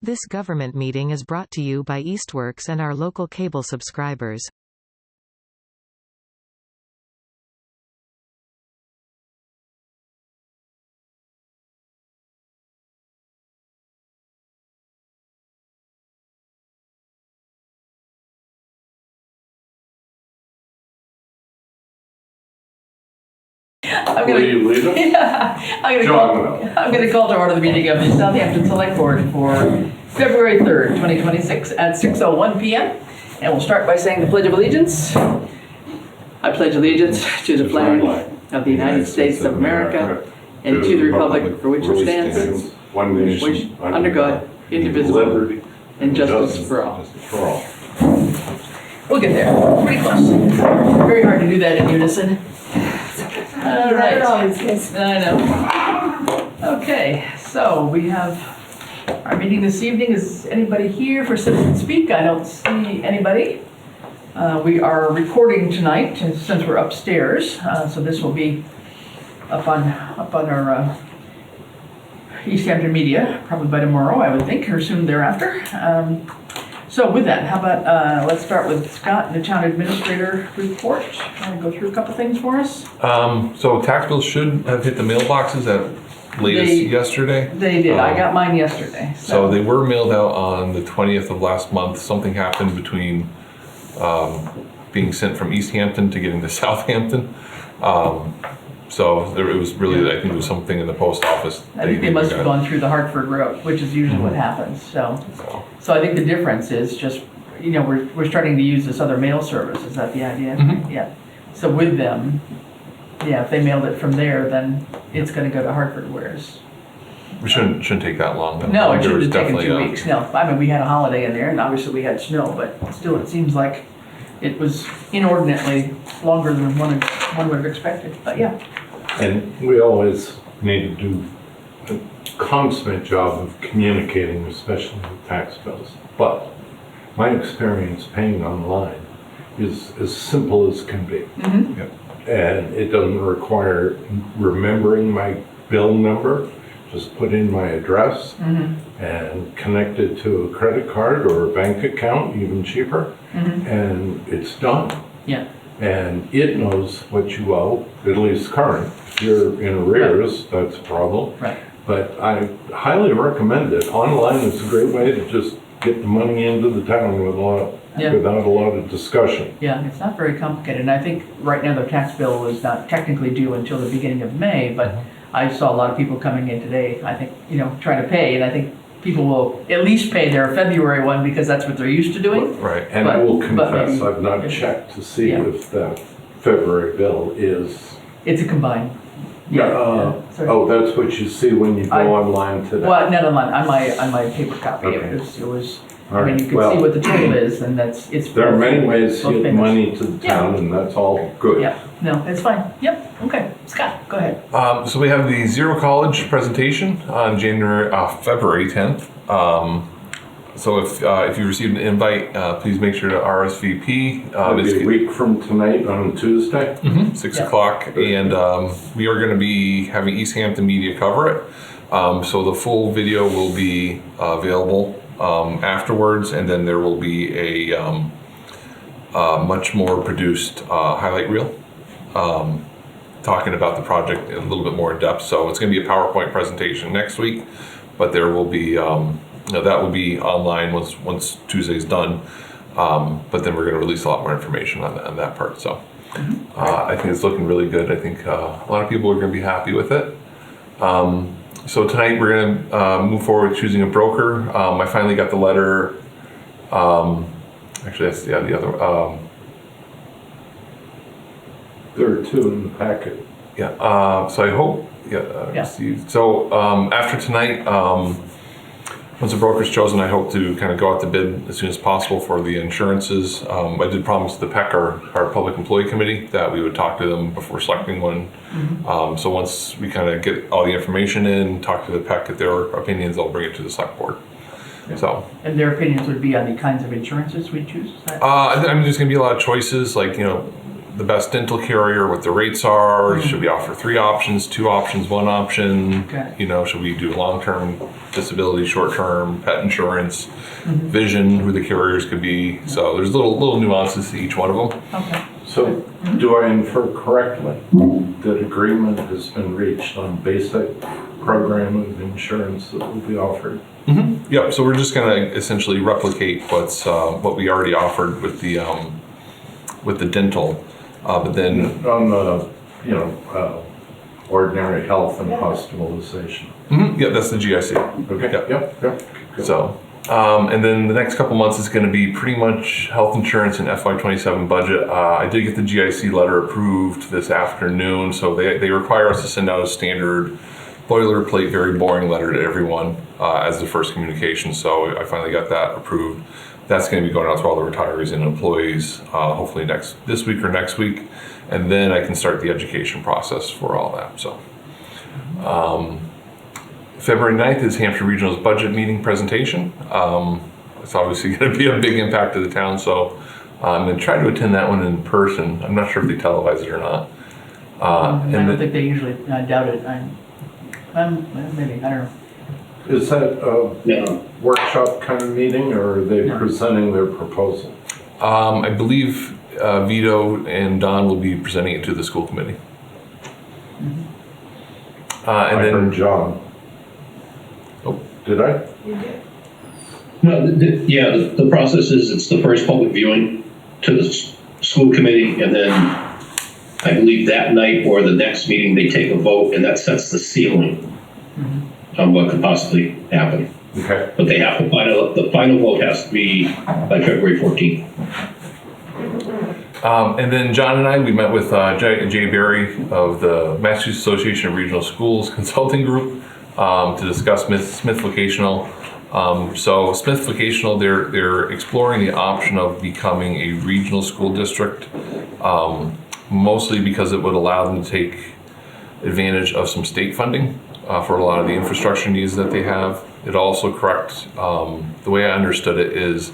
This government meeting is brought to you by Eastworks and our local cable subscribers. Will you lead us? Yeah, I'm going to call to order the meeting of the Southampton Select Board for February 3rd, 2026 at 6:01 p.m. And we'll start by saying the Pledge of Allegiance. I pledge allegiance to the flag of the United States of America and to the republic for which it stands, one nation, under God, indivisible, liberty, and justice for all. For all. We'll get there. Pretty close. Very hard to do that in unison. All right. I know. Okay, so we have our meeting this evening. Is anybody here for Citizen Speak? I don't see anybody. We are recording tonight since we're upstairs, so this will be up on our Easthampton media probably by tomorrow, I would think, or soon thereafter. So with that, how about let's start with Scott, the town administrator report. Want to go through a couple things for us? So tax bills should have hit the mailboxes at latest yesterday. They did. I got mine yesterday. So they were mailed out on the 20th of last month. Something happened between being sent from Easthampton to getting to Southampton. So it was really, I think it was something in the post office. I think they must have gone through the Hartford route, which is usually what happens. So I think the difference is just, we're starting to use this other mail service. Is that the idea? Mm-hmm. Yeah. So with them, if they mailed it from there, then it's going to go to Hartford. Whereas We shouldn't take that long. Though. No, it There was shouldn't have taken definitely 2 weeks. No, I mean we had a holiday in there, and obviously we had snow, but still, it seems like it was inordinately longer than one would have expected. But yeah. And we always need to do a consummate job of communicating, especially with tax bills. But my experience paying online is as simple as can be. Mm-hmm. Yep. And it doesn't require remembering my bill number. Just put in my address and connect it to a credit card or a bank account, even cheaper, and it's done. Yeah. And it knows what you owe, at least current. If you're in arrears, that's a problem. Right. But I highly recommend it. Online is a great way to just get the money into the town without a lot of discussion. Yeah, it's not very complicated. And I think right now their tax bill is not technically due until the beginning of May, but I saw a lot of people coming in today, I think, trying to pay, and I think people will at least pay their February one because that's what they're used to doing. Right. And I will confess, I've not checked to see if the February bill is... It's a combined. Oh, that's what you see when you go online today? Well, not online, on my paper copy. Okay. It was All right. you can see what the total is, and it's. There are many ways to both get payments. money to the town, and that's all good. Yeah, no, it's fine. Yep, okay. Scott, go ahead. So we have the Zero College presentation on February 10th. So if you received an invite, please make sure to RSVP. It'll be a week from tonight on Tuesday. 6 o'clock, and we are going to be having Easthampton Media cover it. So the full video will be available afterwards, and then there will be a much more produced highlight reel talking about the project in a little bit more in depth. So it's going to be a PowerPoint presentation next week, but there will be that will be online once Tuesday's done. But then we're going to release a lot more information on that part. So I think it's looking really good. I think a lot of people are going to be happy with it. So tonight we're going to move forward with choosing a broker. I finally got the letter. Actually, that's the other. There are two in the packet. Yeah. So I hope. So after tonight, once the broker's chosen, I hope to kind of go out to bid as soon as possible for the insurances. I did promise the PEC, our Public Employee Committee, that we would talk to them before selecting one. So once we kind of get all the information in, talk to the PEC, get their opinions, I'll bring it to the select board. So. And their opinions would be on the kinds of insurances we choose? I mean, there's going to be a lot of choices, like, the best dental carrier, what the rates are, should we offer 3 options, 2 options, 1 option? Okay. Should we do long-term disability, short-term, pet insurance, vision, who the carriers could be. So there's little nuances to each one of them. Okay. So do I infer correctly that agreement has been reached on basic program of insurance that will be offered? Yep. So we're just going to essentially replicate what we already offered with the dental, but then On the, ordinary health and hospitalization. yeah, that's the GIC. Okay, yep. Good. So, and then the next couple months is going to be pretty much health insurance and FY27 budget. I did get the GIC letter approved this afternoon, so they require us to send out a standard boilerplate, very boring letter to everyone as the first communication. So I finally got that approved. That's going to be going out to all the retirees and employees, hopefully this week or next week, and then I can start the education process for all that. So. February 9th is Hampshire Regional's budget meeting presentation. It's obviously going to be a big impact to the town, so I'm going to try to attend that one in person. I'm not sure if they televise it or not. I don't think they usually, I doubt it. Maybe, I don't know. Is that a workshop kind of meeting, or are they presenting their proposal? I believe Vito and Don will be presenting it to the school committee. I heard John. Oh. Did I? You did. No, the process is it's the first public viewing to the school committee, and then I believe that night or the next meeting they take a vote, and that sets the ceiling on what could possibly happen. Okay. But they have the final vote has to be by February 14th. And then John and I, we met with Jay Berry of the Massachusetts Association of Regional Schools Consulting Group to discuss Smith Vocational. So Smith Vocational, they're exploring the option of becoming a regional school district, mostly because it would allow them to take advantage of some state funding for a lot of the infrastructure needs that they have. It also correct, the way I understood it is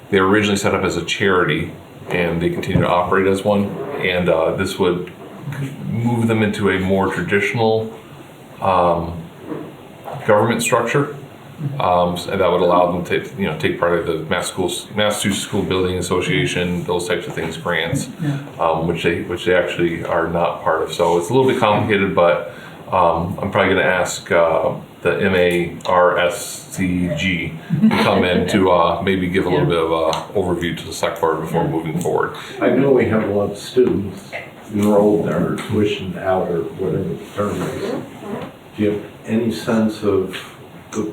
they were originally set up as a charity and they continue to operate as one, and this would move them into a more traditional government structure, and that would allow them to take part of the Massachusetts School Building Association, those types of things, grants, which they actually are not part of. So it's a little bit complicated, but I'm probably going to ask the MARSCG to come in to maybe give a little bit of an overview to the select board before moving forward. I know we have a lot of students enrolled there, or tuitioned out, or whatever the term is. Do you have any sense of the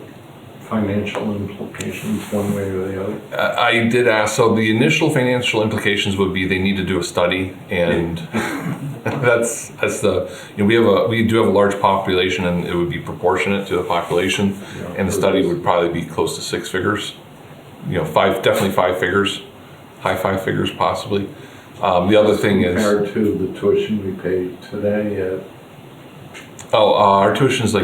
financial implications one way or the other? I did ask, so the initial financial implications would be they need to do a study, and that's the, we do have a large population, and it would be proportionate to the population, and the study would probably be close to 6 figures, definitely 5 figures, high 5 figures possibly. The other thing is compared to the tuition we pay today our tuition is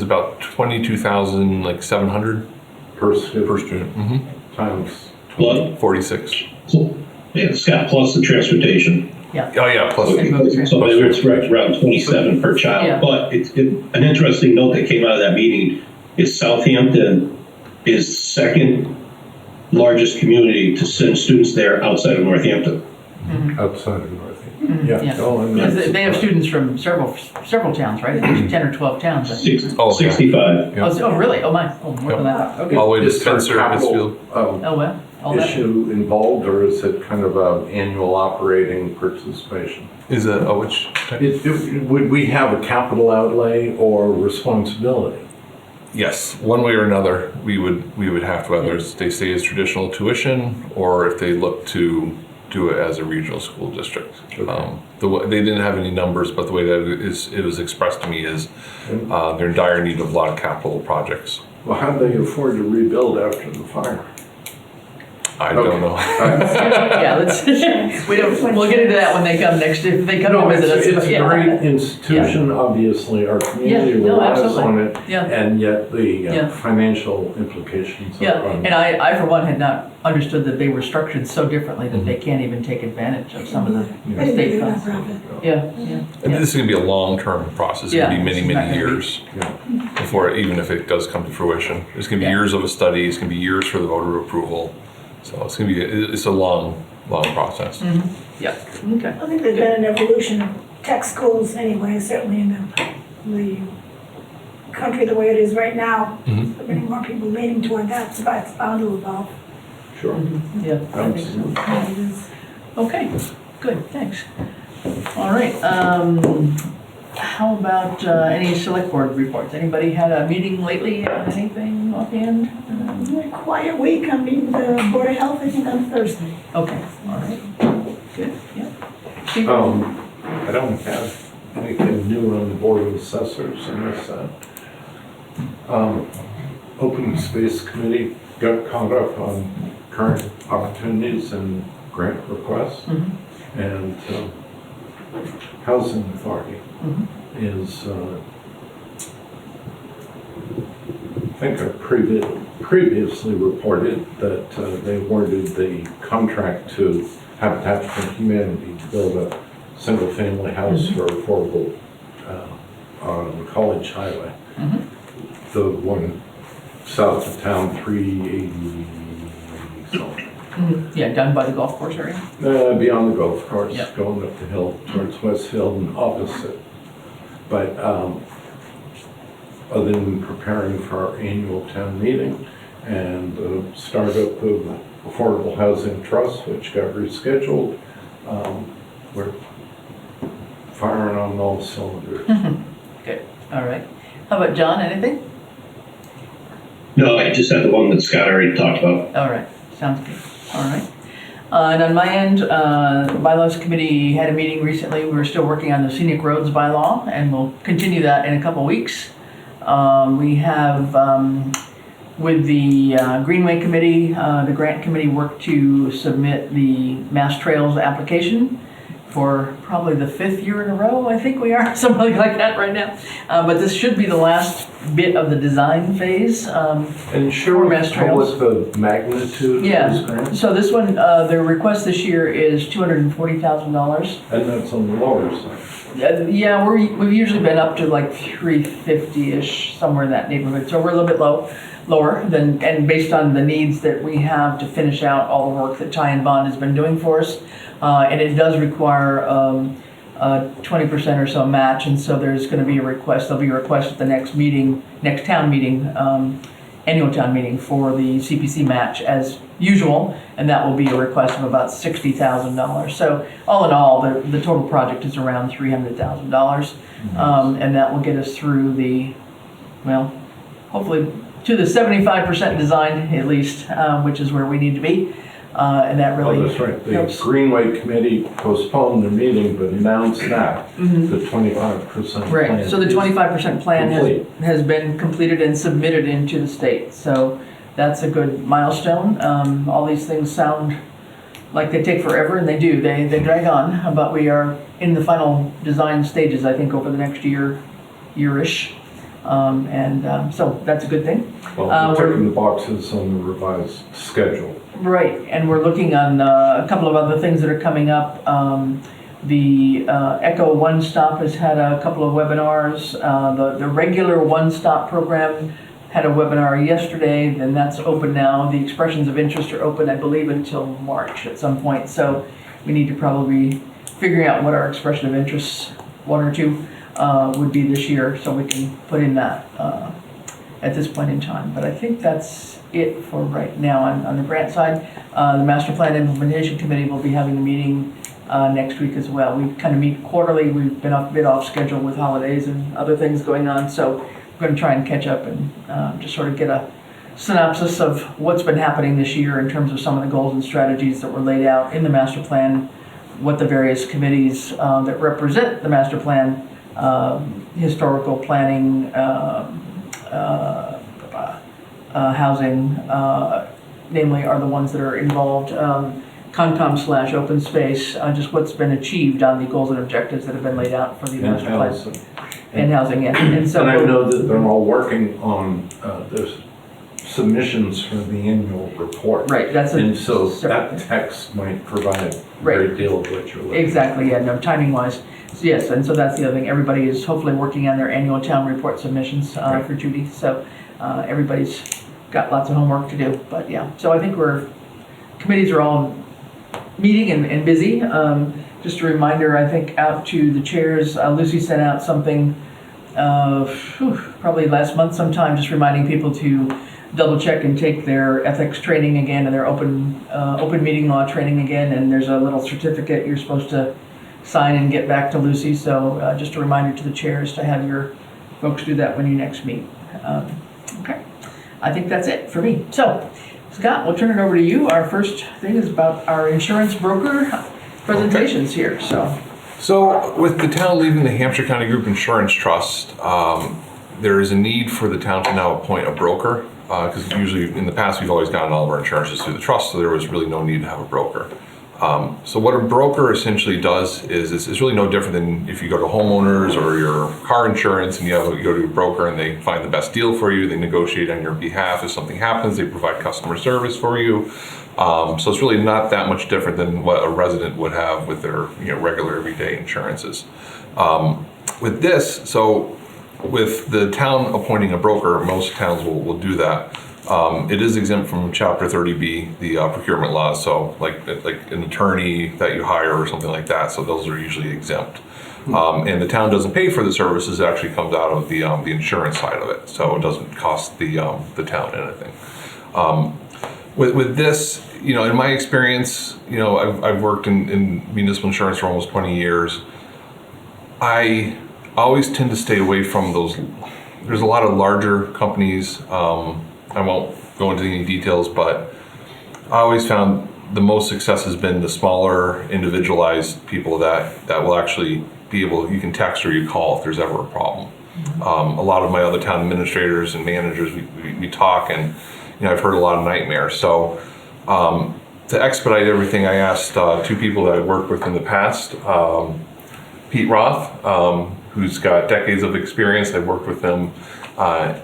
about $22,700 per student. Times Plus 46. Yeah, Scott, plus the transportation. Yeah. Oh yeah, plus. So it's around 27 per child. Yeah. But an interesting note that came out of that meeting is Southampton is second largest community to send students there outside of Northampton. Outside of Northampton. Yeah. Because they have students from several towns, right? There's 10 or 12 towns. I think. 65. Yeah. Oh, really? Oh, my. Oh, more than that. Okay. All the way to Is there a Spencer, capital, Pittsfield. Oh, well. All that. issue involved, or is it kind of an annual operating participation? Is it which? Would we have a capital outlay or responsibility? Yes, one way or another, we would have to, whether they stay as traditional tuition or if they look to do it as a regional school district. Okay. They didn't have any numbers, but the way that it was expressed to me is they're in dire need of a lot of capital projects. Well, how do they afford to rebuild after the fire? I don't know. Yeah, we'll get into that when they come next, if they come to No, visit us. it's a Yeah. great institution, obviously, our community Yeah, no, relies absolutely. on it, Yeah. and yet the Yeah. financial implications Yeah, are and I for one had not understood that they were structured so differently that they can't even take advantage of some of the state funds. Yeah, yeah. And this is going to be a long-term process. It's going to be many, Yeah. many years. Yeah. before, even if it does come to fruition. It's gonna be Yeah. years of a study, it's gonna be years for the voter approval. So it's gonna be, it's a long process. Yeah, okay. I think there's been an evolution of tech schools anyway, certainly in the country the way it is right now. Mhm. There are many more people leaning toward that, so it's bound to evolve. Sure. Yeah, I think so. It is. Okay, good, thanks. All right, how about any select board reports? Anybody had a meeting lately on anything offhand? A quiet week, I'm meeting the Board of Health, I think, on Thursday. Okay, all right, good, yeah. Steve? I don't have anything new on the Board of Assessors unless Open Space Committee got caught up on current opportunities and grant requests. And Housing Authority is, I think I previously reported that they awarded the contract to Habitat for Humanity to build a single-family house for affordable on College Highway. The one south of town, 380 something. Yeah, down by the golf course area. Beyond the golf course, Yep. going up the hill towards West Hill and opposite. But other than preparing for our annual town meeting and the startup of Affordable Housing Trust, which got rescheduled, we're firing on all cylinders. Good, all right. How about John, anything? No, I just had the one that Scott already talked about. All right, sounds good, all right. And on my end, the bylaws committee had a meeting recently. We're still working on the scenic roads bylaw, and we'll continue that in a couple weeks. We have, with the Greenway Committee, the grant committee worked to submit the Mass Trails application for probably the 5th year in a row, I think we are, something like that right now. But this should be the last bit of the design phase. And sure, Mass Trails. what the magnitude of this Yeah, grant? so this one, their request this year is $240,000. And that's on the lower side. Yeah, we've usually been up to like 350-ish, somewhere in that neighborhood. So we're a little bit lower than, and based on the needs that we have to finish out all the work that Ty and Bond has been doing for us. And it does require a 20% or so match, and so there's going to be a request. There'll be a request at the next meeting, next town meeting, annual town meeting for the CPC match as usual, and that will be a request of about $60,000. So all in all, the total project is around $300,000, and that will get us through the, well, hopefully to the 75% design at least, which is where we need to be. And that really Oh, that's right. The helps. Greenway Committee postponed their meeting, but announced that the 25% plan. Right, so the is 25% plan complete. has been completed and submitted into the state. So that's a good milestone. All these things sound like they take forever, and they do. They drag on, but we are in the final design stages, I think, over the next year-ish. So that's a good thing. Well, we're ticking the boxes on the revised schedule. Right, and we're looking on a couple of other things that are coming up. The Echo One Stop has had a couple of webinars. The regular One Stop program had a webinar yesterday, and that's open now. The expressions of interest are open, I believe, until March at some point. So we need to probably be figuring out what our expression of interests, one or two, would be this year, so we can put in that at this point in time. But I think that's it for right now on the grant side. The Master Plan Implementation Committee will be having a meeting next week as well. We kind of meet quarterly. We've been a bit off schedule with holidays and other things going on, so we're going to try and catch up and just sort of get a synopsis of what's been happening this year in terms of some of the goals and strategies that were laid out in the Master Plan, what the various committees that represent the Master Plan, historical planning, housing, namely, are the ones that are involved, Concom/open space, just what's been achieved on the goals and objectives that have been laid out for the And master plan. housing. And housing, yeah. And so And I know that they're all working on their submissions for the annual report. right, that's a And so separate that thing. text might provide a Right. great deal of what you're looking for. Exactly, yeah, no, timing wise. Yes, and so that's the other thing. Everybody is hopefully working on their annual town report submissions for Judy. So everybody's got lots of homework to do. But yeah, so I think committees are all meeting and busy. Just a reminder, I think, out to the chairs. Lucy sent out something probably last month sometime, just reminding people to double check and take their ethics training again and their open meeting law training again. And there's a little certificate you're supposed to sign and get back to Lucy. So just a reminder to the chairs to have your folks do that when you next meet. Okay, I think that's it for me. So Scott, we'll turn it over to you. Our first thing is about our insurance broker presentations here. So with the town leaving the Hampshire County Group Insurance Trust, there is a need for the town to now appoint a broker, because usually in the past we've always gotten all of our insurances through the trust, so there was really no need to have a broker. So what a broker essentially does is it's really no different than if you go to homeowners or your car insurance and you go to a broker and they find the best deal for you, they negotiate on your behalf. If something happens, they provide customer service for you. So it's really not that much different than what a resident would have with their regular everyday insurances. With this, so with the town appointing a broker, most towns will do that. It is exempt from Chapter 30B, the procurement laws. So like an attorney that you hire or something like that. So those are usually exempt. And the town doesn't pay for the services. It actually comes out of the insurance side of it. So it doesn't cost the town anything. With this, in my experience, I've worked in municipal insurance for almost 20 years. I always tend to stay away from those. There's a lot of larger companies. I won't go into any details, but I always found the most success has been the smaller, individualized people that will actually be able, you can text or you call if there's ever a problem. A lot of my other town administrators and managers, we talk, and I've heard a lot of nightmares. So to expedite everything, I asked two people that I've worked with in the past, Pete Roth, who's got decades of experience. I worked with him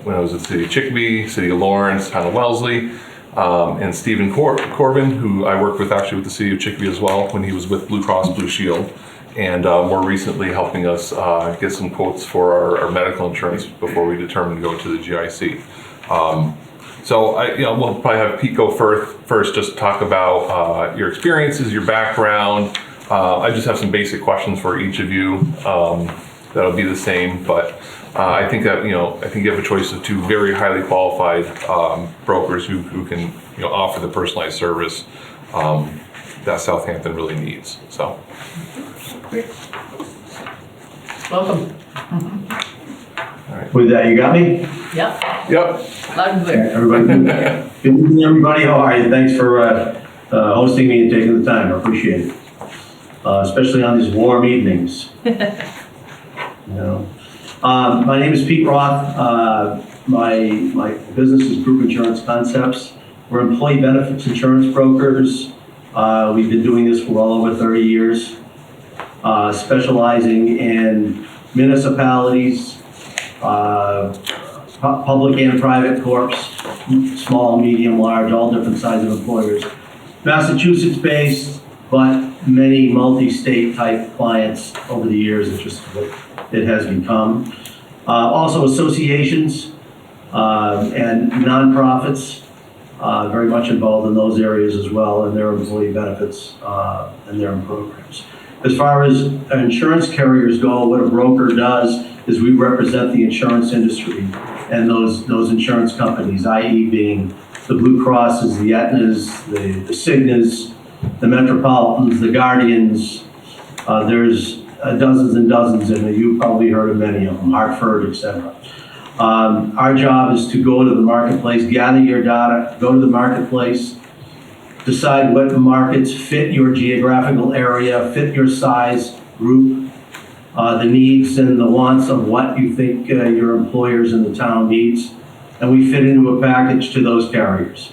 when I was at the City of Chicopee, City of Lawrence, Town of Wellesley, and Stephen Corbin, who I worked with actually with the City of Chicopee as well when he was with Blue Cross Blue Shield, and more recently helping us get some quotes for our medical insurance before we determined to go to the GIC. So we'll probably have Pete go first, just to talk about your experiences, your background. I just have some basic questions for each of you. That'll be the same, but I think that you have a choice of two very highly qualified brokers who can offer the personalized service that Southampton really needs. So, Great. Welcome. all right. With that, you got me? Yep. Yep. Loud and clear. Everybody, good evening, everybody. How are you? Thanks for hosting me and taking the time. I appreciate it, especially on these warm evenings. My name is Pete Roth. My business is Group Insurance Concepts. We're employee benefits insurance brokers. We've been doing this for well over 30 years, specializing in municipalities, public and private corps, small, medium, large, all different sizes of employers. Massachusetts-based, but many multi-state type clients over the years. It's just what it has become. Also associations and nonprofits, very much involved in those areas as well, and their employee benefits and their programs. As far as insurance carriers go, what a broker does is we represent the insurance industry and those insurance companies, i.e. being the Blue Crosses, the Aetnas, the Cignas, the Metropolitans, the Guardians. There's dozens and dozens, and you've probably heard of many of them, Hartford, etc. Our job is to go to the marketplace, gather your data, go to the marketplace, decide what markets fit your geographical area, fit your size group, the needs and the wants of what you think your employers in the town needs, and we fit into a package to those carriers.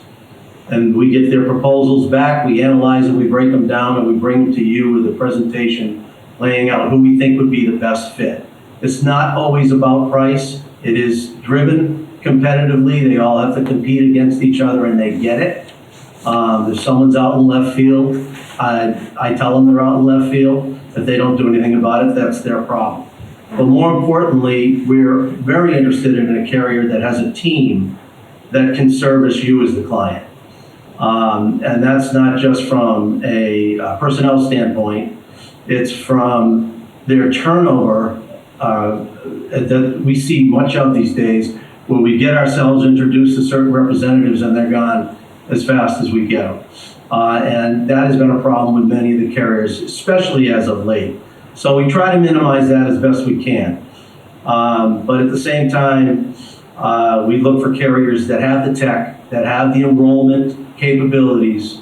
And we get their proposals back, we analyze them, we break them down, and we bring them to you with a presentation laying out who we think would be the best fit. It's not always about price. It is driven competitively. They all have to compete against each other, and they get it. If someone's out in left field, I tell them they're out in left field. If they don't do anything about it, that's their problem. But more importantly, we're very interested in a carrier that has a team that can service you as the client. And that's not just from a personnel standpoint, it's from their turnover that we see much of these days, where we get ourselves introduced to certain representatives and they're gone as fast as we get them. And that has been a problem with many of the carriers, especially as of late. So we try to minimize that as best we can. But at the same time, we look for carriers that have the tech, that have the enrollment capabilities,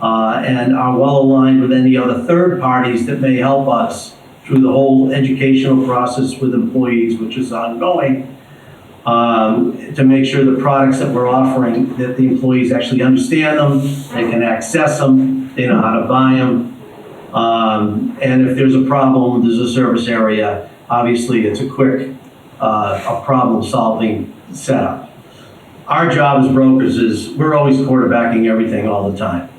and are well aligned with any other third parties that may help us through the whole educational process with employees, which is ongoing, to make sure the products that we're offering, that the employees actually understand them, they can access them, they know how to buy them. And if there's a problem, there's a service area, obviously it's a quick a problem-solving setup. Our job as brokers is we're always quarterbacking everything all the time.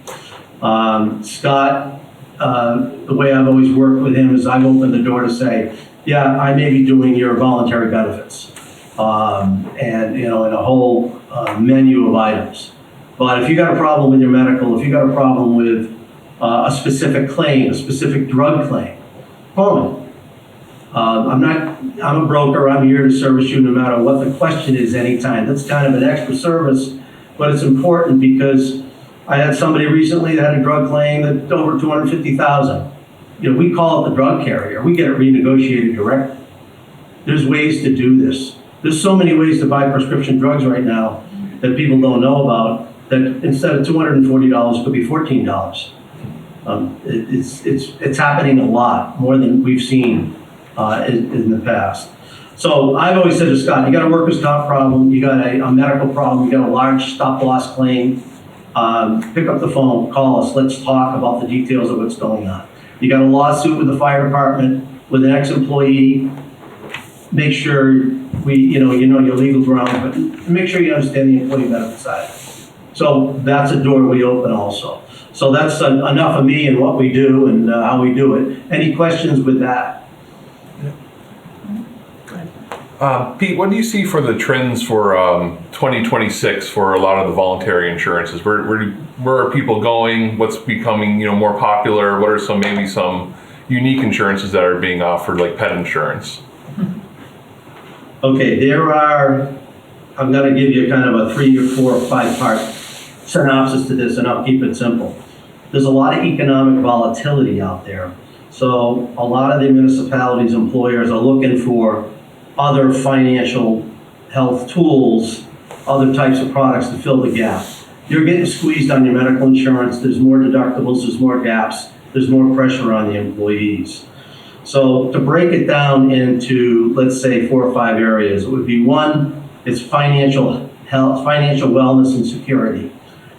Scott, the way I've always worked with him is I've opened the door to say, yeah, I may be doing your voluntary benefits, and in a whole menu of items. But if you got a problem with your medical, if you got a problem with a specific claim, a specific drug claim, phone me. I'm a broker, I'm here to service you no matter what the question is anytime. That's kind of an extra service, but it's important because I had somebody recently that had a drug claim that's over $250,000. We call it the drug carrier. We get it renegotiated directly. There's ways to do this. There's so many ways to buy prescription drugs right now that people don't know about, that instead of $240, it could be $14. It's happening a lot, more than we've seen in the past. So I've always said to Scott, you got a workers' comp problem, you got a medical problem, you got a large stop-loss claim, pick up the phone, call us, let's talk about the details of what's going on. You got a lawsuit with the fire department, with an ex-employee, make sure you know your legal grounds, but make sure you understand the employee benefit side. So that's a door we open also. So that's enough of me and what we do and how we do it. Any questions with that? Pete, what do you see for the trends for 2026 for a lot of the voluntary insurances? Where are people going? What's becoming more popular? What are some unique insurances that are being offered, like pet insurance? Okay, I'm going to give you kind of a 3 or 4 or 5 part synopsis to this, and I'll keep it simple. There's a lot of economic volatility out there. So a lot of the municipalities' employers are looking for other financial health tools, other types of products to fill the gap. You're getting squeezed on your medical insurance. There's more deductibles, there's more gaps, there's more pressure on the employees. So to break it down into, let's say, 4 or 5 areas, it would be 1, it's financial health, financial wellness and security.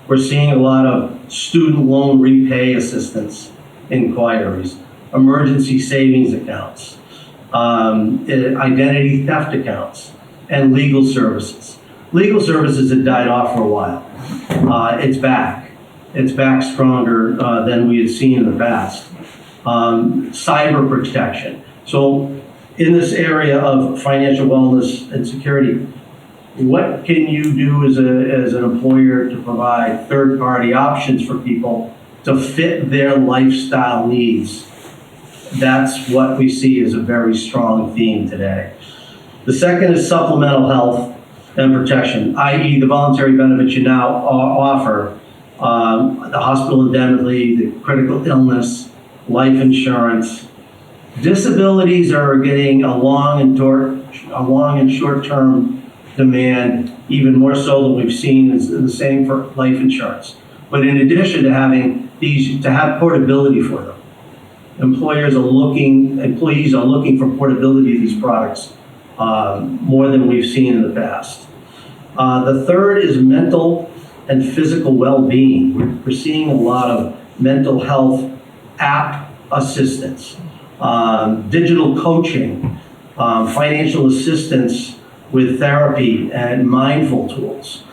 We're seeing a lot of student loan repay assistance inquiries, emergency savings accounts, identity theft accounts, and legal services. Legal services had died off for a while. It's back. It's back stronger than we had seen in the past. Cyber protection. So in this area of financial wellness and security, what can you do as an employer to provide third-party options for people to fit their lifestyle needs? That's what we see as a very strong theme today. The second is supplemental health and protection, i.e. the voluntary benefits you now offer, the hospital indemnity, the critical illness, life insurance. Disabilities are getting a long and short-term demand, even more so than we've seen. Is the same for life insurance. But in addition to having these, to have portability for them, employees are looking for portability of these products more than we've seen in the past. The third is mental and physical well-being. We're seeing a lot of mental health app assistance, digital coaching, financial assistance with therapy and mindful tools.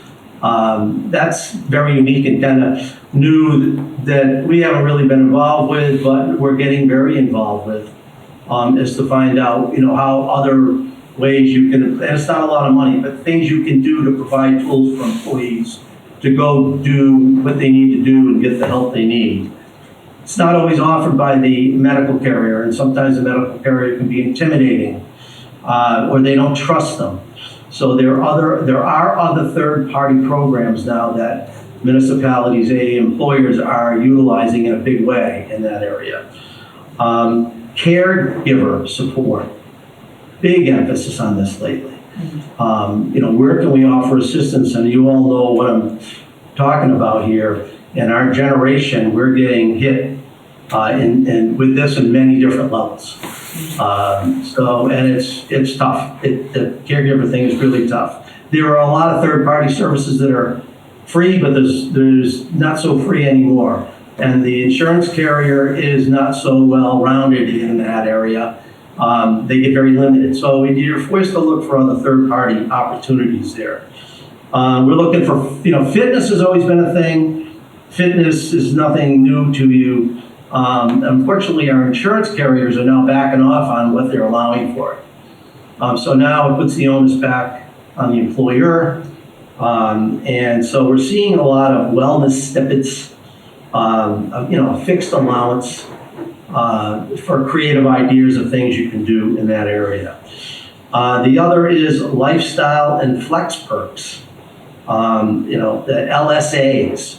That's very unique and kind of new that we haven't really been involved with, but we're getting very involved with, is to find out, how other ways you can, and it's not a lot of money, but things you can do to provide tools for employees to go do what they need to do and get the help they need. It's not always offered by the medical carrier, and sometimes the medical carrier can be intimidating, or they don't trust them. So there are other third-party programs now that municipalities, employers are utilizing in a big way in that area. Caregiver support, big emphasis on this lately. Where can we offer assistance? And you all know what I'm talking about here. In our generation, we're getting hit with this in many different levels. And it's tough. The caregiver thing is really tough. There are a lot of third-party services that are free, but there's not so free anymore. And the insurance carrier is not so well-rounded in that area. They get very limited. So you're forced to look for other third-party opportunities there. We're looking for, fitness has always been a thing. Fitness is nothing new to you. Unfortunately, our insurance carriers are now backing off on what they're allowing for it. So now it puts the onus back on the employer. And so we're seeing a lot of wellness snippets, a fixed allowance for creative ideas of things you can do in that area. The other is lifestyle and flex perks, the LSAs.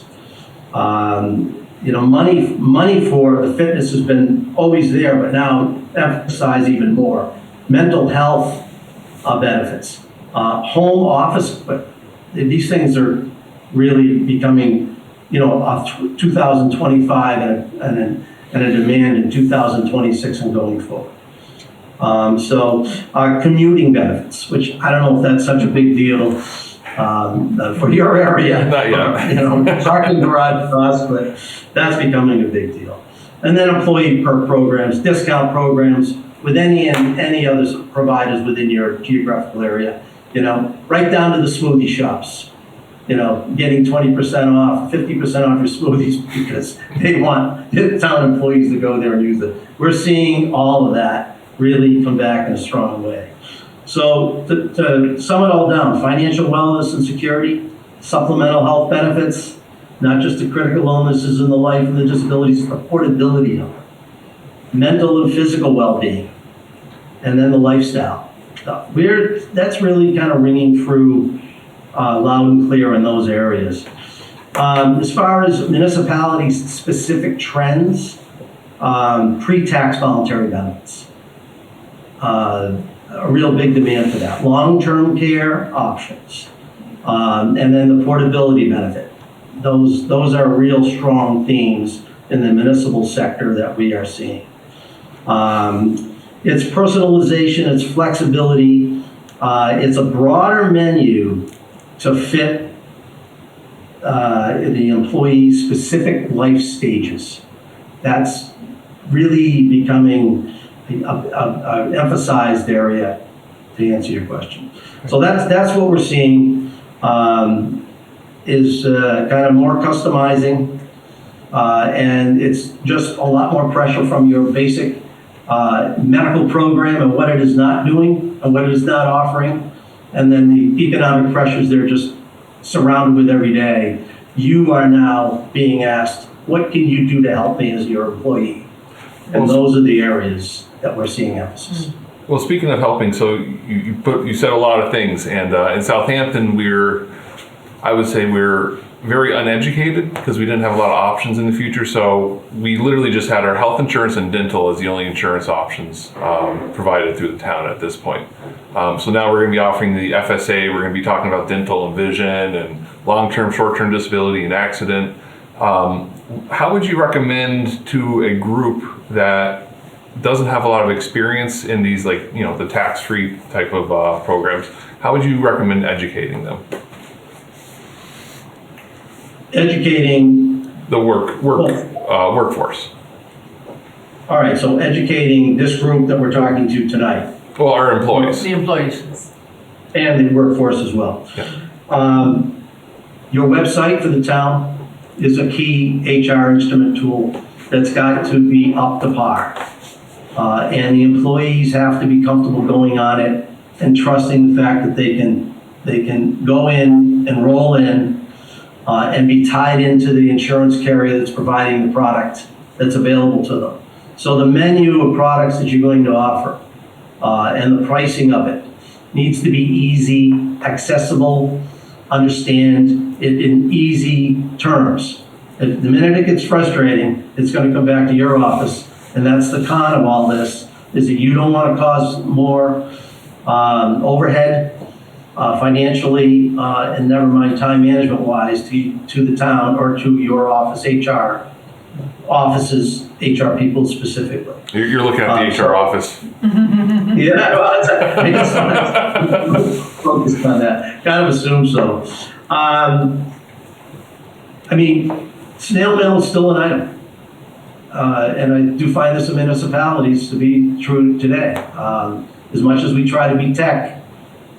Money for the fitness has been always there, but now emphasized even more. Mental health benefits, home office, but these things are really becoming, 2025 and a demand in 2026 and going forward. Commuting benefits, which I don't know if that's such a big deal for your area. Not yet. Parking garage costs, but that's becoming a big deal. And then employee perk programs, discount programs with any other providers within your geographical area. Right down to the smoothie shops. Getting 20% off, 50% off your smoothies because they want town employees to go there and use it. We're seeing all of that really come back in a strong way. So to sum it all down, financial wellness and security, supplemental health benefits, not just the critical illnesses in the life and the disabilities, the portability of it, mental and physical well-being, and then the lifestyle stuff. That's really kind of ringing through loud and clear in those areas. As far as municipalities' specific trends, pre-tax voluntary benefits. A real big demand for that. Long-term care options. And then the portability benefit. Those are real strong themes in the municipal sector that we are seeing. It's personalization, it's flexibility, it's a broader menu to fit the employee's specific life stages. That's really becoming an emphasized area to answer your question. So that's what we're seeing, is kind of more customizing, and it's just a lot more pressure from your basic medical program and what it is not doing and what it is not offering, and then the economic pressures they're just surrounded with every day. You are now being asked, what can you do to help me as your employee? And those are the areas that we're seeing emphasis. Well, speaking of helping, so you said a lot of things, and in Southampton I would say we're very uneducated because we didn't have a lot of options in the future. So we literally just had our health insurance and dental as the only insurance options provided through the town at this point. So now we're going to be offering the FSA. We're going to be talking about dental and vision and long-term, short-term disability and accident. How would you recommend to a group that doesn't have a lot of experience in these, the tax-free type of programs, how would you recommend educating them? Educating the workforce. All right, so educating this group that we're talking to tonight. Well, our employees. The employees. And the workforce as well. Yeah. Your website for the town is a key HR instrument tool that's got to be up to par. And the employees have to be comfortable going on it and trusting the fact that they can go in and roll in and be tied into the insurance carrier that's providing the product that's available to them. So the menu of products that you're going to offer and the pricing of it needs to be easy, accessible, understand it in easy terms. The minute it gets frustrating, it's going to come back to your office. And that's the con of all this, is that you don't want to cause more overhead financially and never mind time management wise to the town or to your office HR offices, HR people specifically. You're looking at the HR office. Yeah, well, I guess focused on that. Kind of assume so. I mean, snail mail is still an item. And I do find this in municipalities to be true today. As much as we try to be tech,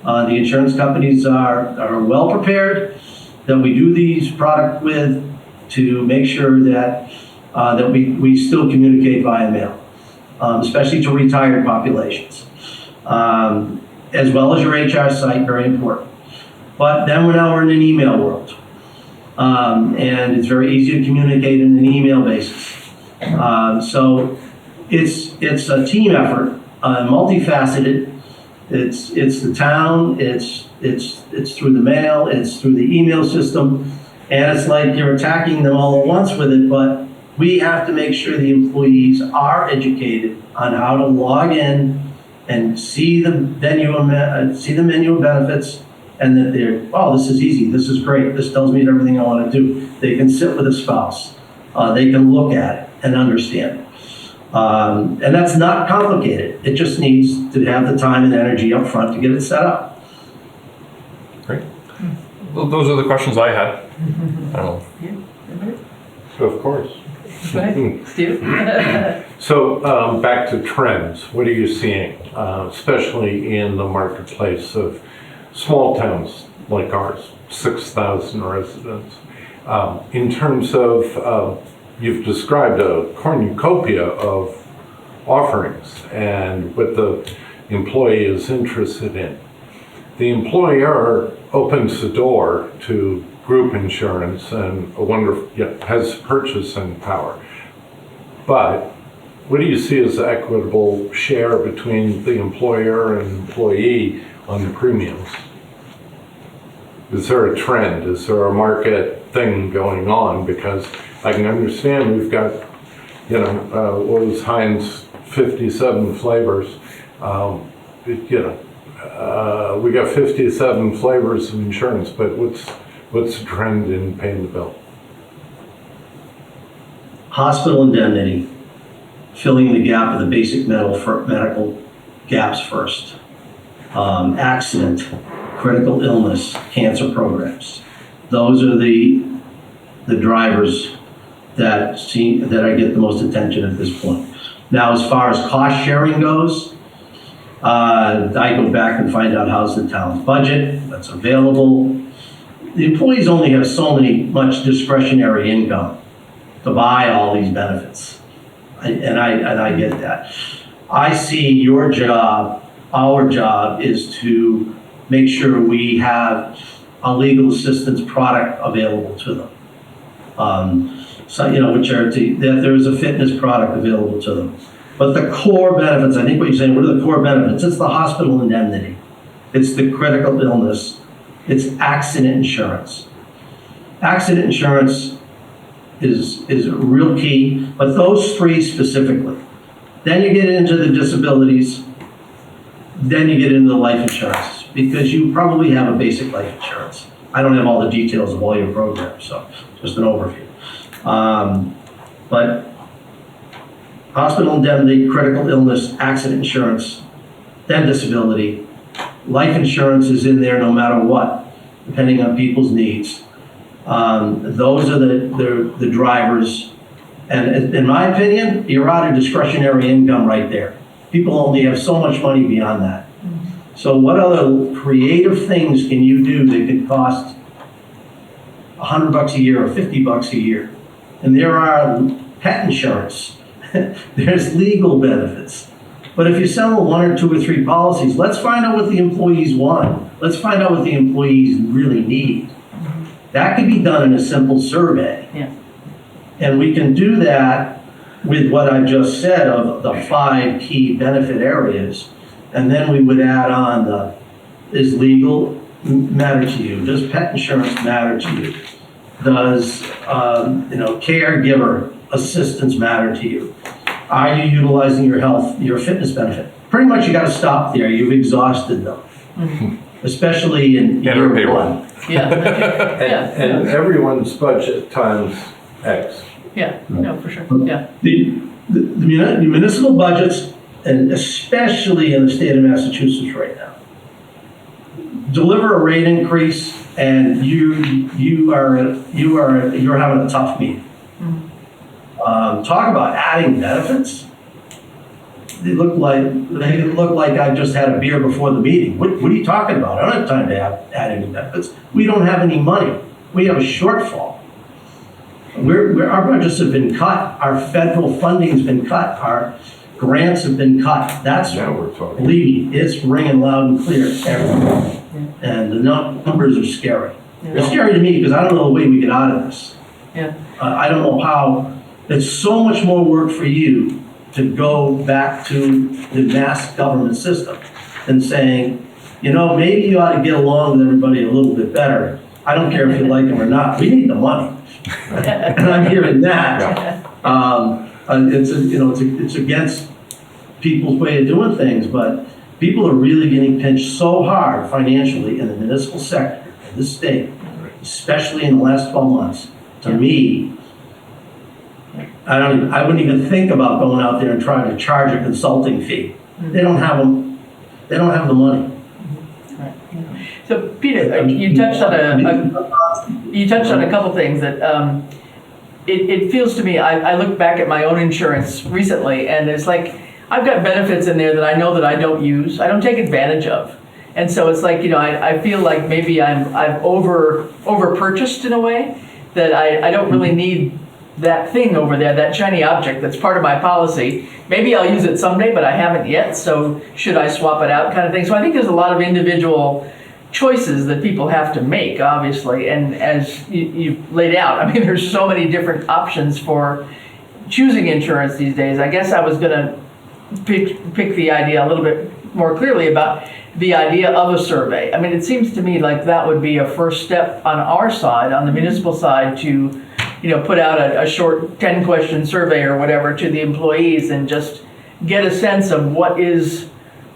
the insurance companies are well prepared that we do these product with to make sure that that we still communicate via mail, especially to retired populations, as well as your HR site, very important. But then we're in an email world, and it's very easy to communicate in an email basis. So it's a team effort, multifaceted. It's the town, it's through the mail, it's through the email system, and it's like you're attacking them all at once with it, but we have to make sure the employees are educated on how to log in and see the menu of benefits, and that they're, oh, this is easy, this is great, this tells me everything I want to do. They can sit with a spouse, they can look at it and understand it. And that's not complicated. It just needs to have the time and energy up front to get it set up. Great. Well, those are the questions I had. I don't know. Of course. Go ahead, Steve. So back to trends, what are you seeing, especially in the marketplace of small towns like ours, 6,000 residents? In terms of, you've described a cornucopia of offerings and what the employee is interested in. The employer opens the door to group insurance and has purchasing power. But what do you see as the equitable share between the employer and employee on the premiums? Is there a trend? Is there a market thing going on? Because I can understand we've got, what was Heinz 57 flavors. We got 57 flavors of insurance, but what's the trend in paying the bill? Hospital indemnity, filling the gap of the basic medical gaps first. Accident, critical illness, cancer programs. Those are the drivers that I get the most attention at this point. Now, as far as cost sharing goes, I go back and find out how's the town's budget, what's available. The employees only have so much discretionary income to buy all these benefits. And I get that. I see your job, our job, is to make sure we have a legal assistance product available to them. That there is a fitness product available to them. But the core benefits, I think what you're saying, what are the core benefits? It's the hospital indemnity. It's the critical illness. It's accident insurance. Accident insurance is a real key, but those three specifically. Then you get into the disabilities, then you get into the life insurance, because you probably have a basic life insurance. I don't have all the details of all your programs, so just an overview. But hospital indemnity, critical illness, accident insurance, then disability. Life insurance is in there no matter what, depending on people's needs. Those are the drivers. And in my opinion, you're out of discretionary income right there. People only have so much money beyond that. So what other creative things can you do that could cost $100 a year or $50 a year. And there are pet insurance. There's legal benefits. But if you sell 1 or 2 or 3 policies, let's find out what the employees want. Let's find out what the employees really need. That could be done in a simple survey. Yeah. And we can do that with what I just said of the 5 key benefit areas. And then we would add on the, is legal matter to you? Does pet insurance matter to you? Does, caregiver assistance matter to you? Are you utilizing your fitness benefit? Pretty much you got to stop there. You've exhausted them. Especially in year one. Yeah. And everyone's budget times X. Yeah, no, for sure, yeah. The municipal budgets, and especially in the state of Massachusetts right now, deliver a rate increase, and you're having a tough meeting. Talk about adding benefits. They look like I just had a beer before the meeting. What are you talking about? I don't have time to add any benefits. We don't have any money. We have a shortfall. Our budgets have been cut. Our federal funding's been cut. Our grants have been cut. Now we're talking. Believe me, it's ringing loud and clear everywhere. And the numbers are scary. They're scary to me because I don't know the way we get out of this. Yeah. I don't know how. It's so much more work for you to go back to the mass government system and saying, maybe you ought to get along with everybody a little bit better. I don't care if you like them or not. We need the money. And I'm hearing that. It's against people's way of doing things, but people are really getting pinched so hard financially in the municipal sector in this state, especially in the last 12 months. To me, I wouldn't even think about going out there and trying to charge a consulting fee. They don't have them. They don't have the money. So Peter, you touched on a couple things that it feels to me. I look back at my own insurance recently, and it's like I've got benefits in there that I know that I don't use, I don't take advantage of, and so it's like I feel like maybe I've over purchased in a way that I don't really need that thing over there, that shiny object that's part of my policy. Maybe I'll use it someday, but I haven't yet. So should I swap it out, kind of thing. So I think there's a lot of individual choices that people have to make, obviously. And as you've laid out, I mean, there's so many different options for choosing insurance these days. I guess I was going to pick the idea a little bit more clearly about the idea of a survey. I mean, it seems to me like that would be a first step on our side, on the municipal side, to put out a short 10-question survey or whatever to the employees and just get a sense of what is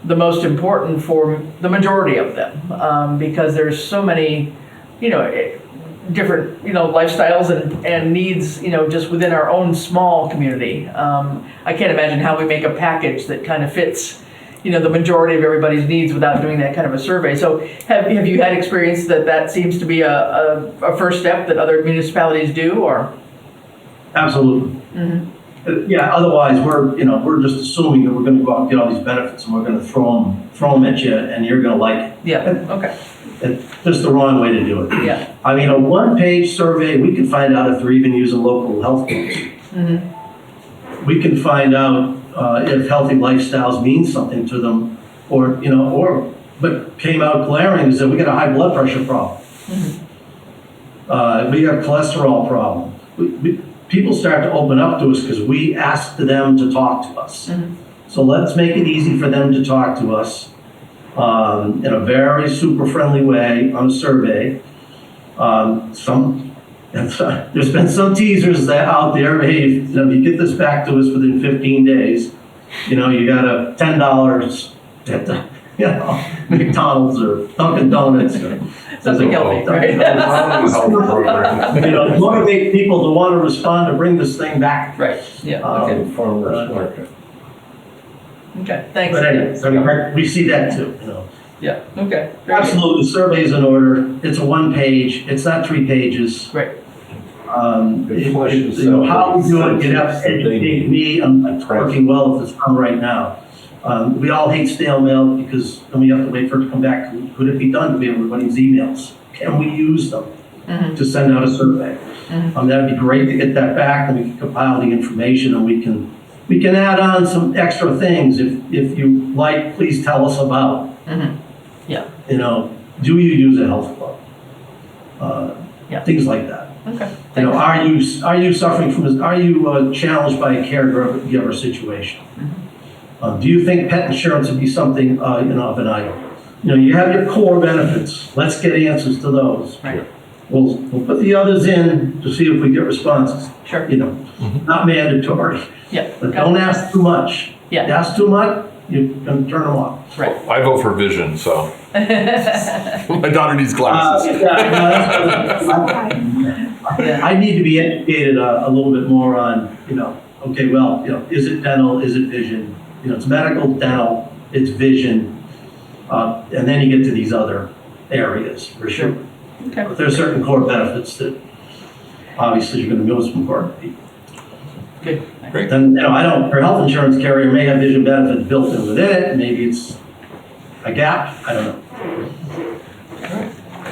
the most important for the majority of them, because there's so many, different, lifestyles and needs, just within our own small community. I can't imagine how we make a package that kind of fits, the majority of everybody's needs without doing that kind of a survey. So have you had experience that seems to be a first step that other municipalities do, or? Absolutely. Yeah, otherwise we're just assuming that we're going to go out and get all these benefits and we're going to throw them at you and you're going to like it. Yeah, okay. It's just the wrong way to do it. Yeah. I mean, a 1-page survey, we can find out if they're even using local health codes. We can find out if healthy lifestyles mean something to them, but came out glaring is that we got a high blood pressure problem. We got a cholesterol problem. People start to open up to us because we ask them to talk to us. So let's make it easy for them to talk to us in a very super friendly way on a survey. There's been some teasers that out there, hey, if you get this back to us within 15 days, you got a $10 at the, McDonald's or Dunkin' Donuts. Or something healthy, right? Motivate people to want to respond to bring this thing back. Right, yeah, okay. Farmers market. Okay, thanks. But anyway, we see that too, Yeah, okay. Absolutely, survey's in order. It's a 1-page. It's not 3 pages. Right. How we do it, you'd have to educate me. I'm working well with this right now. We all hate stale mail because then we have to wait for it to come back. Could it be done to everybody's emails? Can we use them? to send out a survey. That'd be great to get that back, and we can compile the information, and we can add on some extra things if you like. Please tell us about. Yeah. You know, do you use a health club? Yeah. Things like that. Okay. You know, are you suffering from? Are you challenged by a caregiver situation? Do you think pet insurance would be something you know, of an item? You know, you have your core benefits. Let's get answers to those. Right. We'll put the others in to see if we get responses. Sure. You know, not mandatory, Yeah. but don't ask too much. Yeah. Ask too much, you can turn them off. Right. I vote for vision, so. My daughter needs glasses. I need to be educated a little bit more on, you know, okay, well, you know, is it dental, is it vision? You know, it's medical, dental, it's vision, and then you get to these other areas for sure. Okay. But there's certain core benefits that obviously you're going to be most important to people. Good. Great. And, you know, I don't, her health insurance carrier may have vision benefits built in within it, maybe it's a gap, I don't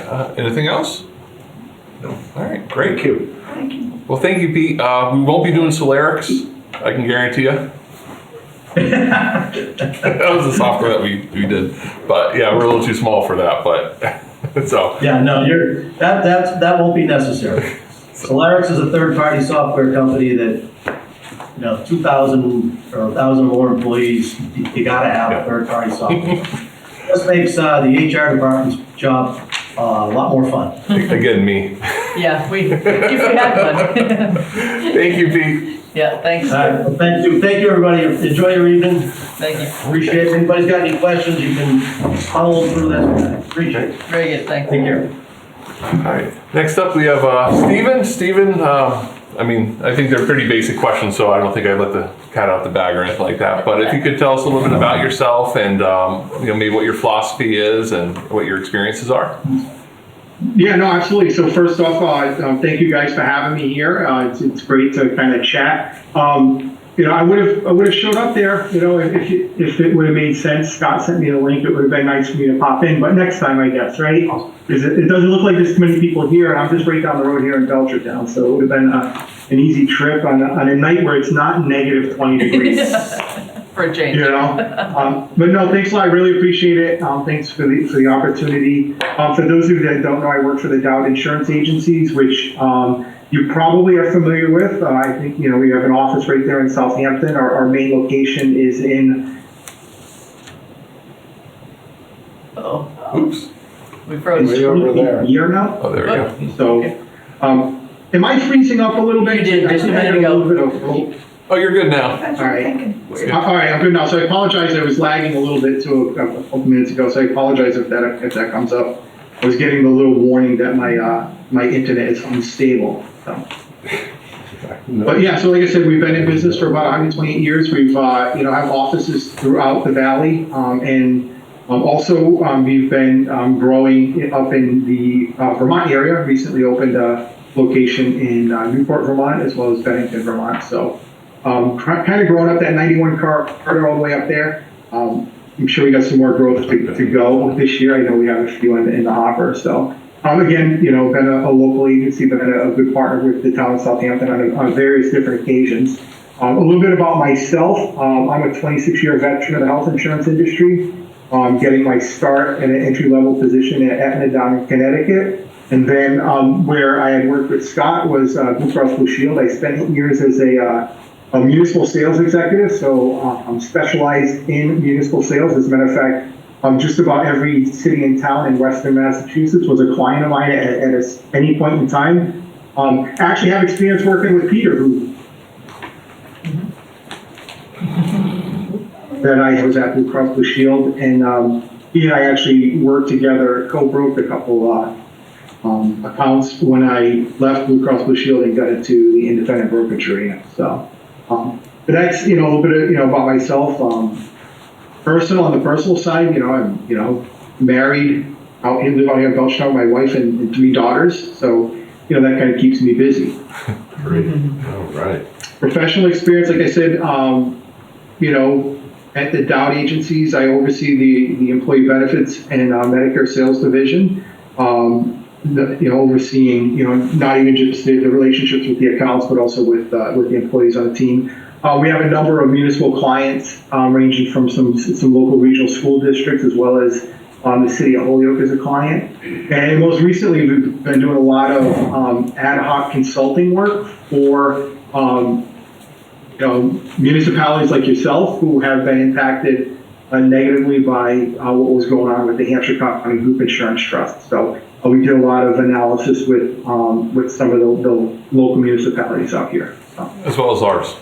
know. Anything else? No. All right, great. Thank you. Thank you. Well, thank you, Pete. We won't be doing Solarics, I can guarantee you. That was the software that we did, but yeah, we're a little too small for that, but so. Yeah, no, that won't be necessary. Solarix is a third-party software company that, you know, 2,000 or 1,000 or more employees, you gotta have a third-party software. This makes the HR department's job a lot more fun. Again, me. Yeah, if we had one. Thank you, Pete. Yeah, thanks. All right, well, thank you, everybody. Enjoy your evening. Thank you. Appreciate it. If anybody's got any questions, you can follow through that. Appreciate it. Very good, thanks. Take care. All right. Next up, we have Stephen. Stephen, I mean, I think they're pretty basic questions, so I don't think I'd let the cat out the bag or anything like that. But if you could tell us a little bit about yourself and you know, maybe what your philosophy is and what your experiences are. Yeah, no, absolutely. So first off, thank you guys for having me here. It's great to kind of chat. You know, I would have showed up there. You know, if it would have made sense. Scott sent me the link. It would have been nice for me to pop in. But next time, I guess, right? Because it doesn't look like there's too many people here. I'm just right down the road here in Belchertown, so it would have been an easy trip on a night where it's not negative 20 degrees. For a change. You know, but no, thanks a lot. I really appreciate it. Thanks for the opportunity. For those of you that don't know, I work for the Dowd Insurance Agencies, which you probably are familiar with. I think, you know, we have an office right there in Southampton. Our main location is in. Uh-oh. Oops. We froze. Way over there. Year now. Oh, there we go. So, am I freezing up a little bit? You did, just a minute ago. Oh, you're good now. That's what I'm thinking. All right, I'm good now. So I apologize. I was lagging a little bit to a couple minutes ago. So I apologize if that comes up. I was getting the little warning that my internet is unstable. So. But yeah, so like I said, we've been in business for about 128 years. We've you know, have offices throughout the valley, and also we've been growing up in the Vermont area. Recently opened a location in Newport, Vermont, as well as Bennington, Vermont. So. Kind of growing up that 91 corridor all the way up there. I'm sure we got some more growth to go this year. I know we have a few in the hopper. So again, you know, been a local agency, been a good partner with the town of Southampton on various different occasions. A little bit about myself. I'm a 26-year veteran of the health insurance industry. Getting my start in an entry-level position at Aetna down in Connecticut. And then where I had worked with Scott was Blue Cross Blue Shield. I spent 8 years as a municipal sales executive, so I'm specialized in municipal sales. As a matter of fact, just about every city and town in Western Massachusetts was a client of mine at any point in time. I actually have experience working with Peter, that I was at Blue Cross Blue Shield, and he and I actually worked together, co-broke a couple accounts when I left Blue Cross Blue Shield and got into the independent brokerage arena. So. But that's, you know, a little bit of, you know, about myself. On the personal side, you know, I'm, you know, married, live out here in Belchertown, my wife and 3 daughters. So, you know, that kind of keeps me busy. Great. All right. Professional experience, like I said, you know, at the Dowd agencies, I oversee the employee benefits and Medicare sales division. You overseeing, not even just the relationships with the accounts, but also with the employees on the team. We have a number of municipal clients, ranging from some local regional school districts, as well as the city of Holyoke as a client. And most recently, we've been doing a lot of ad hoc consulting work for municipalities like yourself who have been impacted negatively by what was going on with the Hampshire County Group Insurance Trust. So we did a lot of analysis with some of the local municipalities out here. So. As well as ours.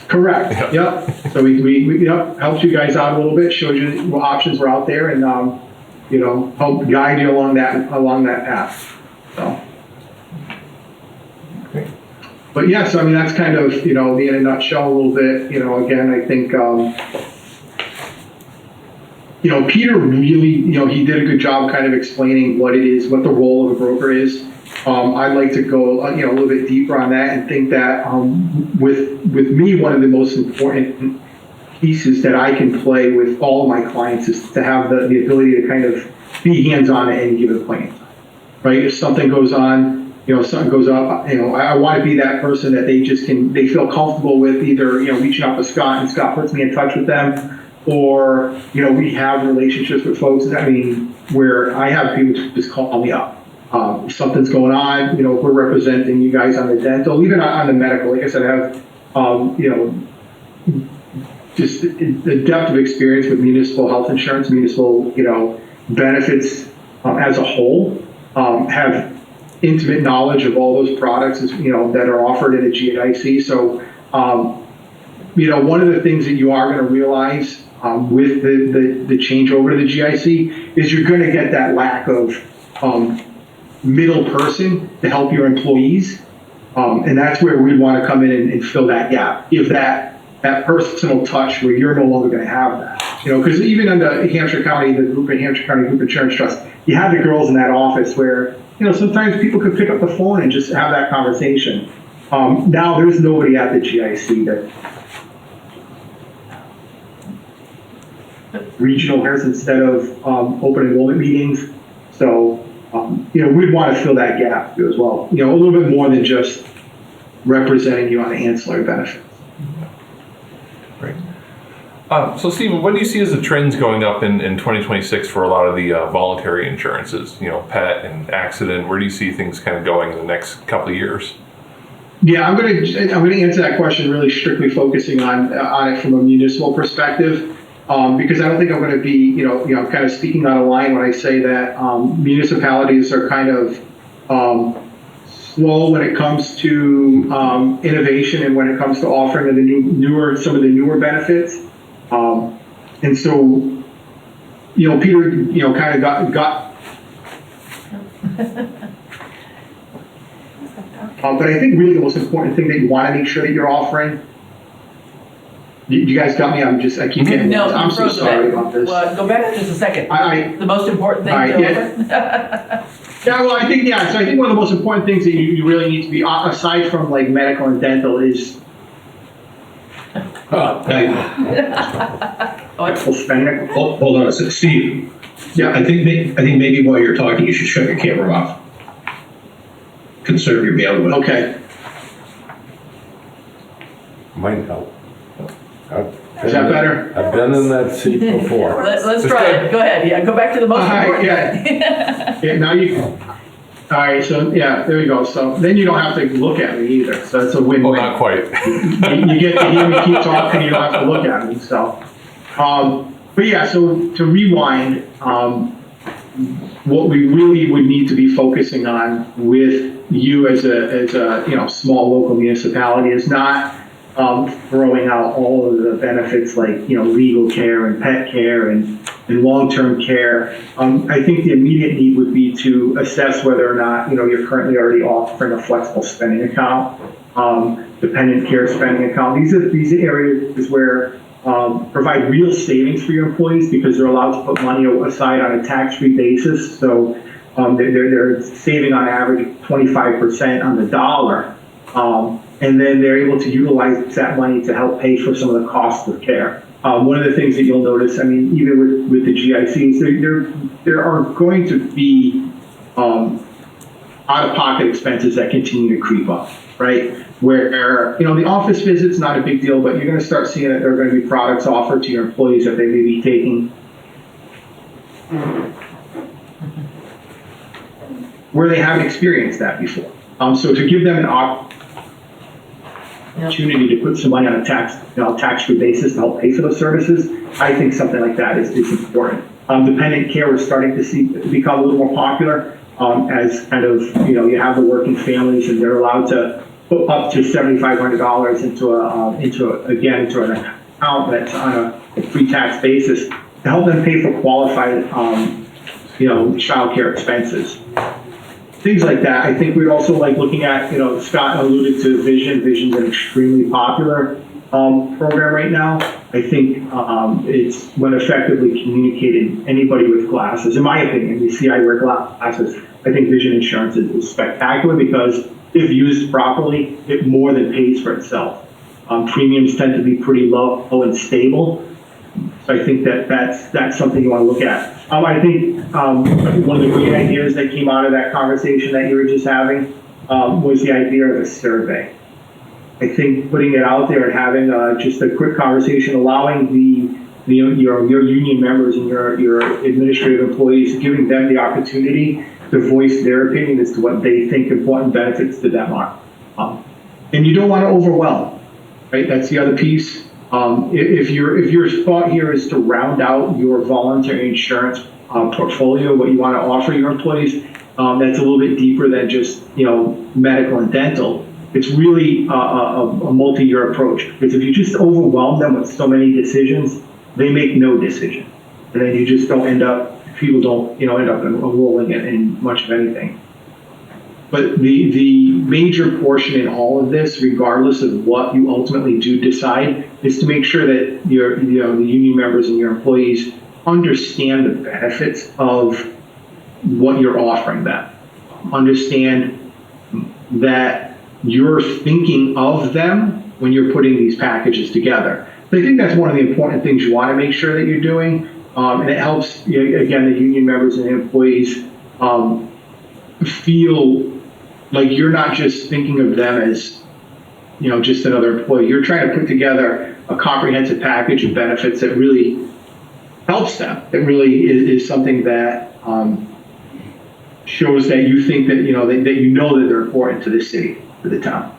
Correct. Yep. So we helped you guys out a little bit, showed you what options were out there, and help guide you along that path. So. Okay. But yeah, so I mean that's kind of me in a nutshell a little bit. Again, I think Peter really he did a good job kind of explaining what it is, what the role of a broker is. I'd like to go a little bit deeper on that and think that with me, one of the most important pieces that I can play with all of my clients is to have the ability to kind of be hands-on at any given point in time, right? If something goes on, something goes up, I want to be that person that they feel comfortable with either, reaching out to Scott and Scott puts me in touch with them, or, we have relationships with folks, where I have people just call me up. If something's going on, we're representing you guys on the dental, even on the medical. Like I said, I have, just the depth of experience with municipal health insurance, municipal, benefits as a whole, have intimate knowledge of all those products, that are offered in the GIC. So, one of the things that you are going to realize with the change over to the GIC is you're going to get that lack of middle person to help your employees, and that's where we want to come in and fill that gap. If that personal touch where you're no longer going to have that, because even under Hampshire County, the Hampshire County Group Insurance Trust, you have the girls in that office where sometimes people could pick up the phone and just have that conversation. Now there's nobody at the GIC that regional hairs instead of open enrollment meetings. So. We'd want to fill that gap as well. A little bit more than just representing you on ancillary benefits. Great. So, Stephen, what do you see as the trends going up in 2026 for a lot of the voluntary insurances? Pet and accident. Where do you see things kind of going in the next couple of years? Yeah, I'm going to answer that question really strictly focusing on it from a municipal perspective. Because I don't think I'm going to be, I'm kind of speaking out of line when I say that municipalities are kind of slow when it comes to innovation and when it comes to offering some of the newer benefits. And so, Peter, kind of got. But I think really the most important thing that you want to make sure that you're offering. You guys got me? I keep getting. No, I'm so sorry about this. Well, go back just a second. The most important thing to Yeah, well, I think So I think one of the most important things that you really need to be, aside from like medical and dental, is spending. Hold on a second, Steve. Yeah, I think maybe while you're talking, you should shut your camera off. Conserve your bandwidth. Okay. Might help. Is that better? I've been in that seat before. Let's try it. Go ahead. Yeah, go back to the most important. Yeah, now you can. All right, so yeah, there we go. So then you don't have to look at me either. So it's a win-win. Well, not quite. You get to hear me keep talking, you don't have to look at me. So, but yeah, so to rewind, what we really would need to be focusing on with you as a small local municipality is not throwing out all of the benefits like legal care and pet care and long-term care. I think the immediate need would be to assess whether or not you're currently already offering a flexible spending account, dependent care spending account. These are areas where provide real savings for your employees because they're allowed to put money aside on a tax-free basis. So they're saving on average 25% on the dollar. And then they're able to utilize that money to help pay for some of the costs of care. One of the things that you'll notice, even with the GICs, there are going to be out-of-pocket expenses that continue to creep up, right? Where, the office visit's not a big deal, but you're gonna start seeing that there are gonna be products offered to your employees that they may be taking where they haven't experienced that before. So to give them an opportunity to put some money on a tax-free basis to help pay for those services, I think something like that is important. Dependent care is starting to become a little more popular as kind of, you have the working families and they're allowed to put up to $7,500 into an account that's on a pre-tax basis to help them pay for qualified, childcare expenses. Things like that. I think we'd also like looking at, Scott alluded to Vision. Vision's an extremely popular program right now. I think it's when effectively communicated, anybody with glasses, in my opinion, you see I wear glasses, I think vision insurance is spectacular because if used properly, it more than pays for itself. Premiums tend to be pretty low and stable. So I think that's something you want to look at. I think one of the great ideas that came out of that conversation that you were just having was the idea of a survey. I think putting it out there and having just a quick conversation, allowing your union members and your administrative employees, giving them the opportunity to voice their opinion as to what they think important benefits to them are. And you don't want to overwhelm, right? That's the other piece. If your thought here is to round out your voluntary insurance portfolio, what you want to offer your employees, that's a little bit deeper than just medical and dental. It's really a multi-year approach. Because if you just overwhelm them with so many decisions, they make no decision, and then you just don't end up. People don't end up enrolling in much of anything. But the major portion in all of this, regardless of what you ultimately do decide, is to make sure that the union members and your employees understand the benefits of what you're offering them. Understand that you're thinking of them when you're putting these packages together. So I think that's one of the important things you want to make sure that you're doing, and it helps again the union members and the employees feel like you're not just thinking of them as, just another employee. You're trying to put together a comprehensive package of benefits that really helps them. That really is something that shows that you think that, that they're important to this city, to the town.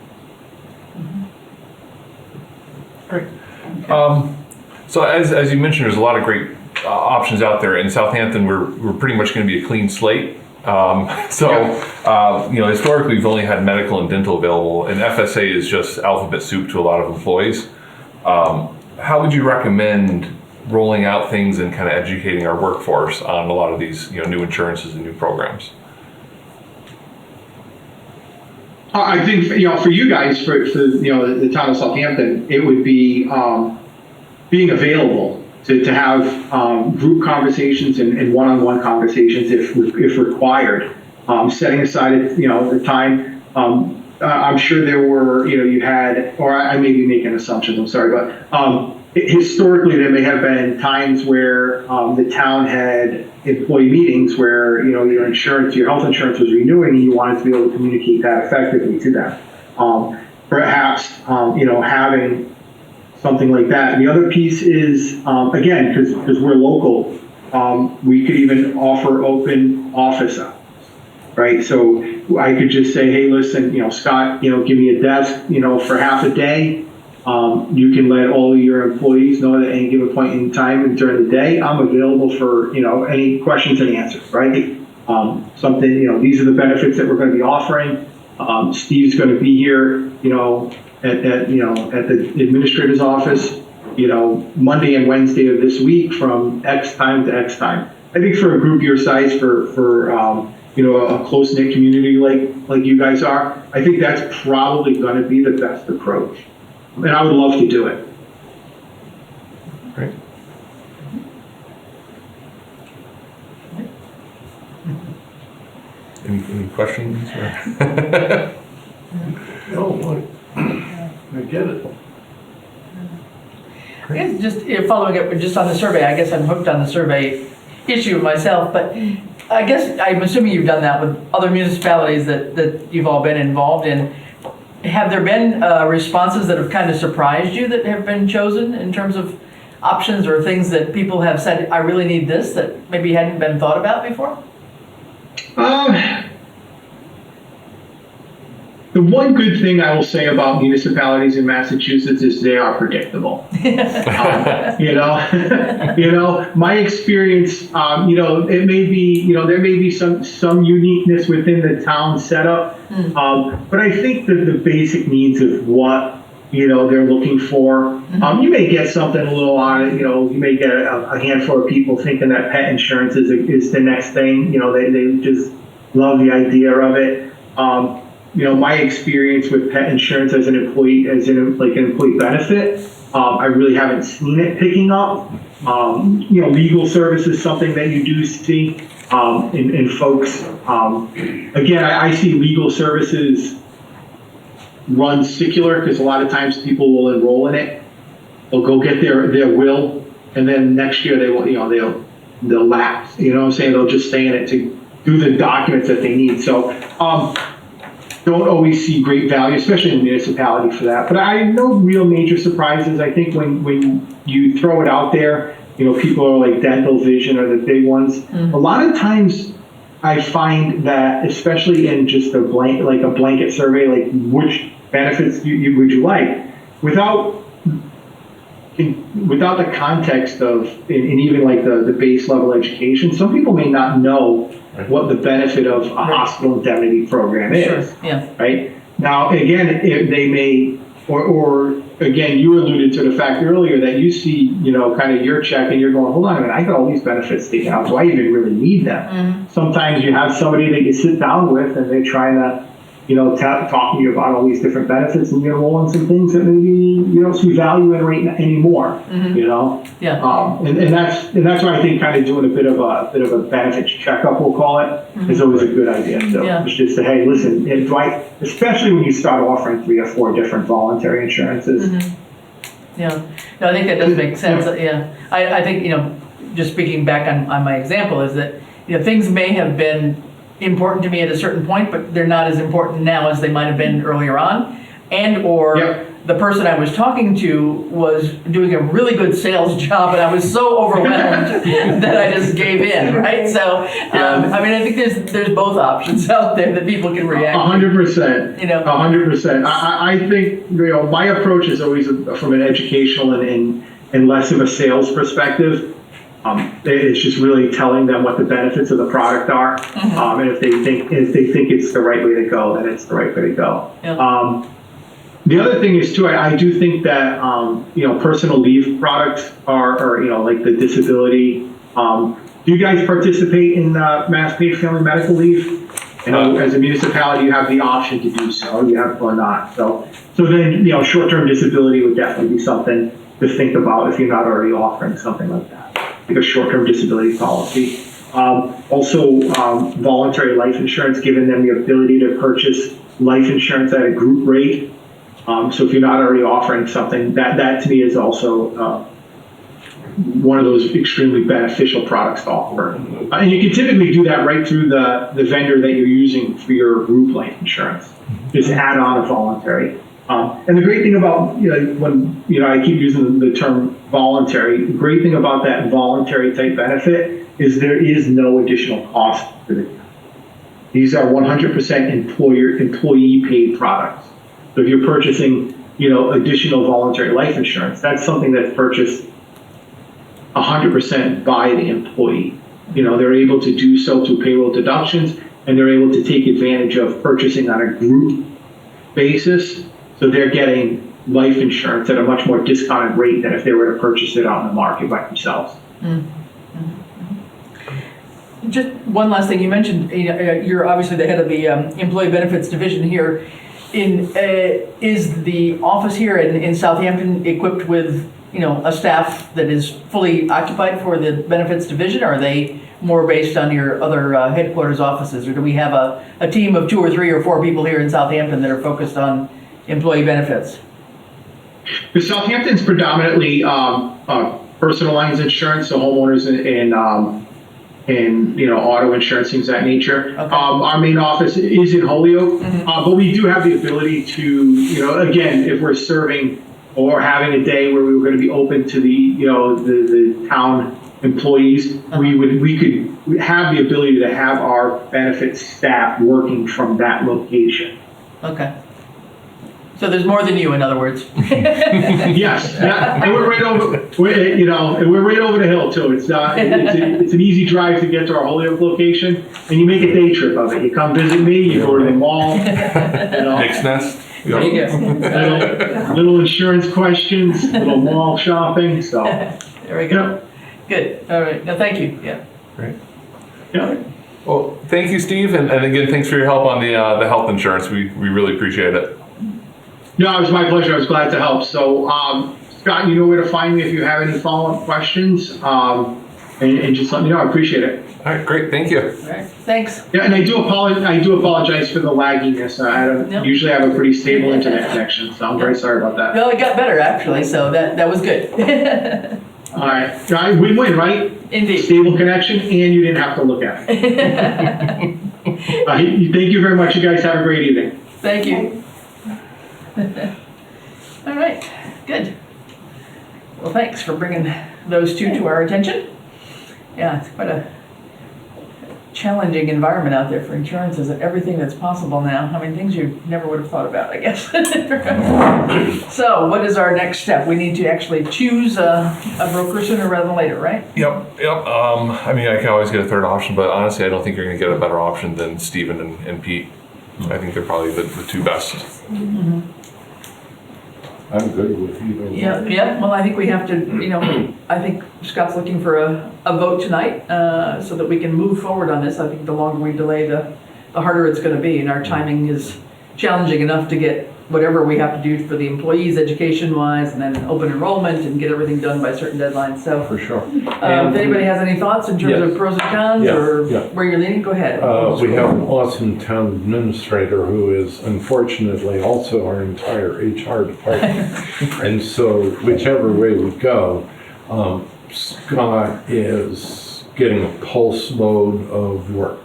Great. So as you mentioned, there's a lot of great options out there. In Southampton, we're pretty much going to be a clean slate. Historically we've only had medical and dental available, and FSA is just alphabet soup to a lot of employees. How would you recommend rolling out things and kind of educating our workforce on a lot of these new insurances and new programs? I think for you guys, for the town of Southampton, it would be being available to have group conversations and one-on-one conversations if required. Setting aside the time. I'm sure there were you had, or I may be making assumptions. I'm sorry, but historically there may have been times where the town had employee meetings where your health insurance was renewing, and you wanted to be able to communicate that effectively to them. Perhaps having something like that. And the other piece is, again, because we're local, we could even offer open office hours, right? So I could just say, hey, listen, Scott, give me a desk, for half a day. You can let all of your employees know that at any given point in time and during the day, I'm available for, any questions and answers, right? These are the benefits that we're going to be offering. Steve's going to be here, at the administrator's office, Monday and Wednesday of this week from X time to X time. I think for a group your size, for a close-knit community like you guys are, I think that's probably going to be the best approach. And I would love to do it. Great. Any questions? No, I get it. I guess just following up just on the survey, I guess I'm hooked on the survey issue myself, but I guess, I'm assuming you've done that with other municipalities that you've all been involved in. Have there been responses that have kind of surprised you that have been chosen in terms of options or things that people have said, I really need this, that maybe hadn't been thought about before? The one good thing I will say about municipalities in Massachusetts is they are predictable. My experience, it may be, there may be some uniqueness within the town setup, but I think that the basic needs of what they're looking for. You may get something a little on it. You may get a handful of people thinking that pet insurance is the next thing. They just love the idea of it. My experience with pet insurance as an employee, like an employee benefit, I really haven't seen it picking up. Legal service is something that you do see in folks. Again, I see legal services run secular because a lot of times people will enroll in it. They'll go get their will, and then next year they will, they'll lapse. You know what I'm saying? They'll just stay in it to do the documents that they need. So don't always see great value, especially in the municipality for that. But I no real major surprises. I think when you throw it out there, people are like dental, vision are the big ones. A lot of times I find that, especially in just a blanket survey, like which benefits would you like, without the context of, and even like the base level education, some people may not know what the benefit of a hospital indemnity program is. Sure. Yeah. Right? Now, again, they may, or again, you alluded to the fact earlier that you see, kind of your check and you're going, hold on a minute, I got all these benefits taken out. Do I even really need them? Sometimes you have somebody that you sit down with and they're trying to, talking to you about all these different benefits, and you're rolling some things that maybe you don't see value in right anymore. Yeah. And that's why I think kind of doing a bit of a benefits checkup, we'll call it, is always a good idea. So it's just to, hey, listen, especially when you start offering 3 or 4 different voluntary insurances. Yeah. No, I think that does make sense. Yeah. I think, just speaking back on my example, is that things may have been important to me at a certain point, but they're not as important now as they might have been earlier on, the person I was talking to was doing a really good sales job, and I was so overwhelmed that I just gave in, right? So, I think there's both options out there that people can react 100%. 100%. I think, my approach is always from an educational and less of a sales perspective. It's just really telling them what the benefits of the product are, and if they think it's the right way to go, then it's the right way to go. The other thing is too, I do think that personal leave products are like the disability. Do you guys participate in Mass Paid Family Medical Leave? As a municipality, you have the option to do so, you have or not. So then short-term disability would definitely be something to think about if you're not already offering something like that. Like a short-term disability policy. Also, voluntary life insurance, giving them the ability to purchase life insurance at a group rate. So if you're not already offering something, that to me is also one of those extremely beneficial products to offer. And you can typically do that right through the vendor that you're using for your group life insurance. Just add on a voluntary. And the great thing about, when, I keep using the term voluntary, the great thing about that voluntary type benefit is there is no additional cost to it. These are 100% employee paid products. So if you're purchasing, additional voluntary life insurance, that's something that's purchased 100% by the employee. They're able to do so through payroll deductions, and they're able to take advantage of purchasing on a group basis. So they're getting life insurance at a much more discounted rate than if they were to purchase it on the market by themselves. Just one last thing. You mentioned you're obviously the head of the employee benefits division here. Is the office here in Southampton equipped with a staff that is fully occupied for the benefits division? Or are they more based on your other headquarters offices, or do we have a team of 2 or 3 or 4 people here in Southampton that are focused on employee benefits? The and, auto insurance, things of that nature. Okay. Our main office is in Holyoke, but we do have the ability to, again, if we're serving or having a day where we were going to be open to the town employees, we could have the ability to have our benefits staff working from that location. Okay. So there's more than you, in other words. Yes, yeah, and we're right over, and we're right over the hill too. It's it's an easy drive to get to our Holyoke location, and you make a day trip of it. You come visit me, you go to the mall, Nick's Nest. There you go. little insurance questions, little mall shopping. So There we go. Good. All right. No, thank you. Yeah. Great. yeah. Well, thank you, Steve, and again, thanks for your help on the health insurance. We really appreciate it. No, it was my pleasure. I was glad to help. So, Scott, you know where to find me if you have any follow-up questions, and just let me know. I appreciate it. All right, great, thank you. All right. Thanks. Yeah, and I do apologize for the lagginess. I don't No. usually have a pretty stable internet connection, so I'm very sorry about that. No, it got better actually, so that was good. All right, win-win, right? Indeed. Stable connection, and you didn't have to look at it. Thank you very much. You guys have a great evening. Thank you. All right. Good. Well, thanks for bringing those two to our attention. Yeah, it's quite a challenging environment out there for insurances and everything that's possible now. I mean, things you never would have thought about, I guess. So what is our next step? We need to actually choose a broker sooner rather than later, right? Yep. I mean, I can always get a third option, but honestly, I don't think you're going to get a better option than Steven and Pete. I think they're probably the two best. I'm good with either one. Yeah. Well, I think we have to, I think Scott's looking for a vote tonight so that we can move forward on this. I think the longer we delay, the harder it's going to be. And our timing is challenging enough to get whatever we have to do for the employees education-wise and then open enrollment and get everything done by certain deadlines. So For sure. if anybody has any thoughts in terms of pros and cons or where you're leaning, go ahead. We have an awesome town administrator who is unfortunately also our entire HR department. And so whichever way we go, Scott is getting a pulse load of work.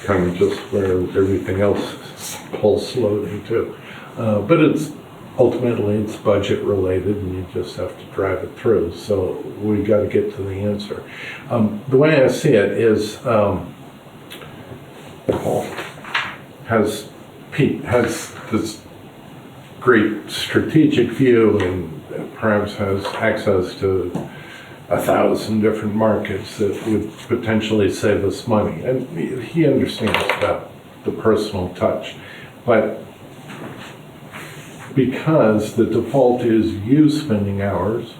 Kind of just where everything else is pulse loading too. But ultimately it's budget related and you just have to drive it through. So we got to get to the answer. The way I see it is Pete has this great strategic view and perhaps has access to 1,000 different markets that would potentially save us money. And he understands about the personal touch. But because the default is you spending hours,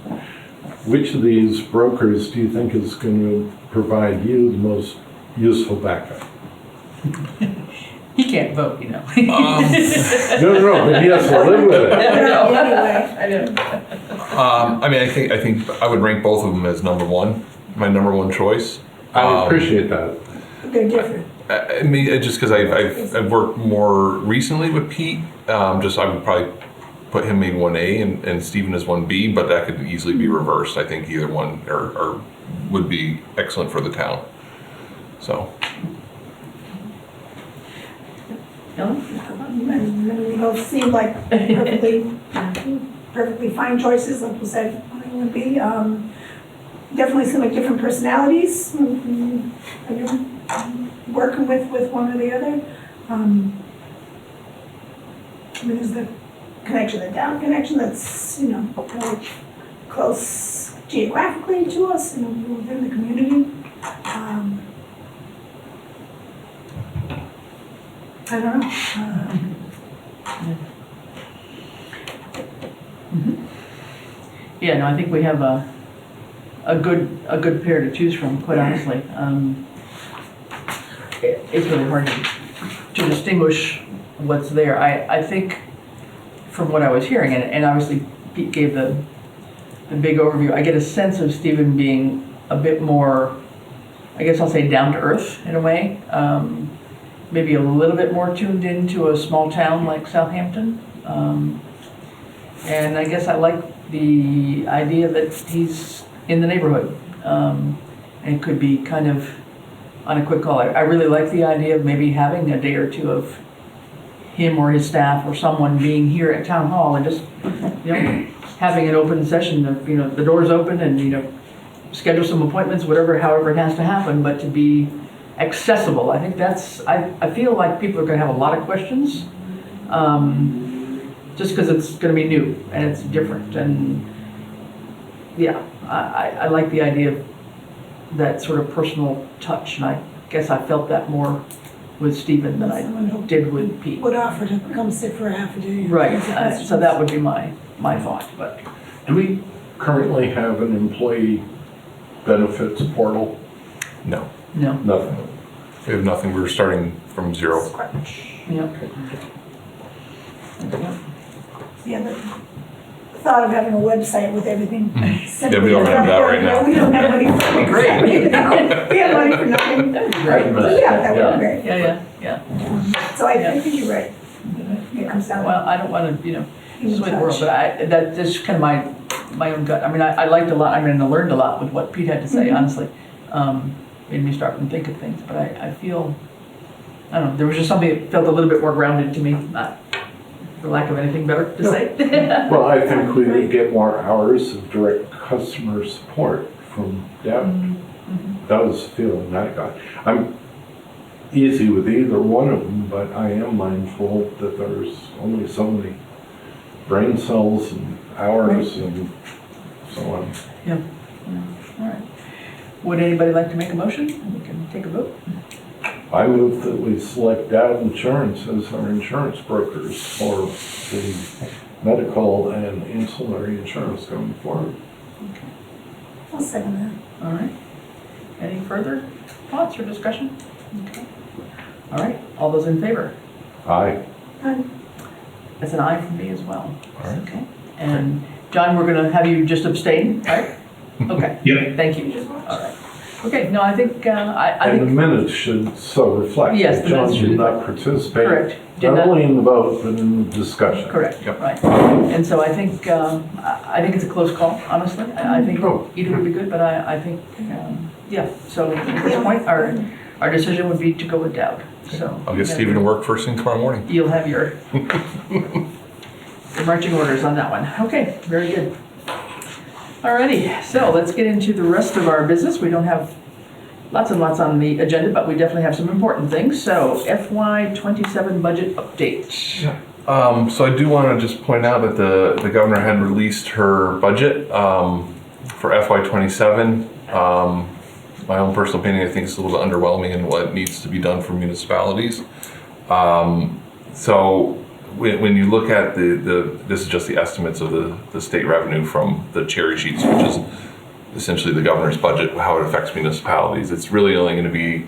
which of these brokers do you think is going to provide you the most useful backup? He can't vote, No, but he has to live with it. I know. I mean, I think I would rank both of them as number one, my number one choice. I appreciate that. They're different. I mean, just because I've worked more recently with Pete, I would probably put him in 1A and Stephen as 1B, but that could easily be reversed. I think either one or would be excellent for the town. So. And they both seem like perfectly fine choices, like you said, it would be. Definitely seem like different personalities, working with one or the other. I mean, there's the connection, the down connection that's, really close geographically to us, within the community. I don't know. Yeah, no, I think we have a good pair to choose from, quite honestly. It's really hard to distinguish what's there. I think from what I was hearing, and obviously Pete gave the big overview, I get a sense of Stephen being a bit more, I guess I'll say, down to earth in a way. Maybe a little bit more tuned into a small town like Southampton. And I guess I like the idea that he's in the neighborhood and And it could be kind of on a quick call. I really like the idea of maybe having a day or two of him or his staff or someone being here at town hall and just, having an open session of, the doors open and, schedule some appointments, however it has to happen, but to be accessible. I think I feel like people are gonna have a lot of questions, just because it's gonna be new and it's different. And yeah, I like the idea of that sort of personal touch, and I guess I felt that more with Stephen than I did with Pete. Would offer to come sit for a half a day. Right, so that would be my thought, but. Do we currently have an employee benefits portal? No, No. Nothing. we have nothing. We're starting from zero. Yeah. Yeah, the thought of having a website with everything. Yeah, we don't have that right now. We don't have money for That'd be great. We have money for nothing. That'd be great. So yeah, that would be great. Yeah. So I think you're right. It comes down. Well, I don't want to, human sway the world, touch. but that's just kind of my own gut. I mean, I liked a lot, I learned a lot with what Pete had to say, honestly. Made me start and think of things, but I feel, I don't know, there was just something that felt a little bit more grounded to me, for lack of anything better to say. Well, I think we would get more hours of direct customer support from Deb. That was the feeling I got. I'm easy with either one of them, but I am mindful that there's only so many brain cells and hours and so on. Yeah. All right. Would anybody like to make a motion? We can take a vote. I move that we select Dow Insurance as our insurance brokers for the medical and ancillary insurance going forward. I'll second that. All right. Any further thoughts or discussion? Okay. All right. All those in favor? Aye. That's an aye from me as well. All right. Okay. And John, we're going to have you just abstain, right? Okay. Yep. Thank you. All right. Okay. No, I think I And the think minutes should so reflect Yes, that the John minutes should did not participate. correct. Did Not not- only in the vote, but in the discussion. correct. Yep. Right. And so I think it's a close call. Honestly, I think Oh. either would be good, but I think yeah. So at this point, our decision would be to go with Dowd. So I'll get Stephen to work first thing tomorrow morning. You'll have your marching orders on that one. Okay, very good. Alrighty, so let's get into the rest of our business. We don't have lots and lots on the agenda, but we definitely have some important things. So FY27 budget update. So I do want to just point out that the governor had released her budget for FY27. My own personal opinion, I think it's a little bit underwhelming in what needs to be done for municipalities. So when you look at this is just the estimates of the state revenue from the cherry sheets, which is essentially the governor's budget, how it affects municipalities. It's really only going to be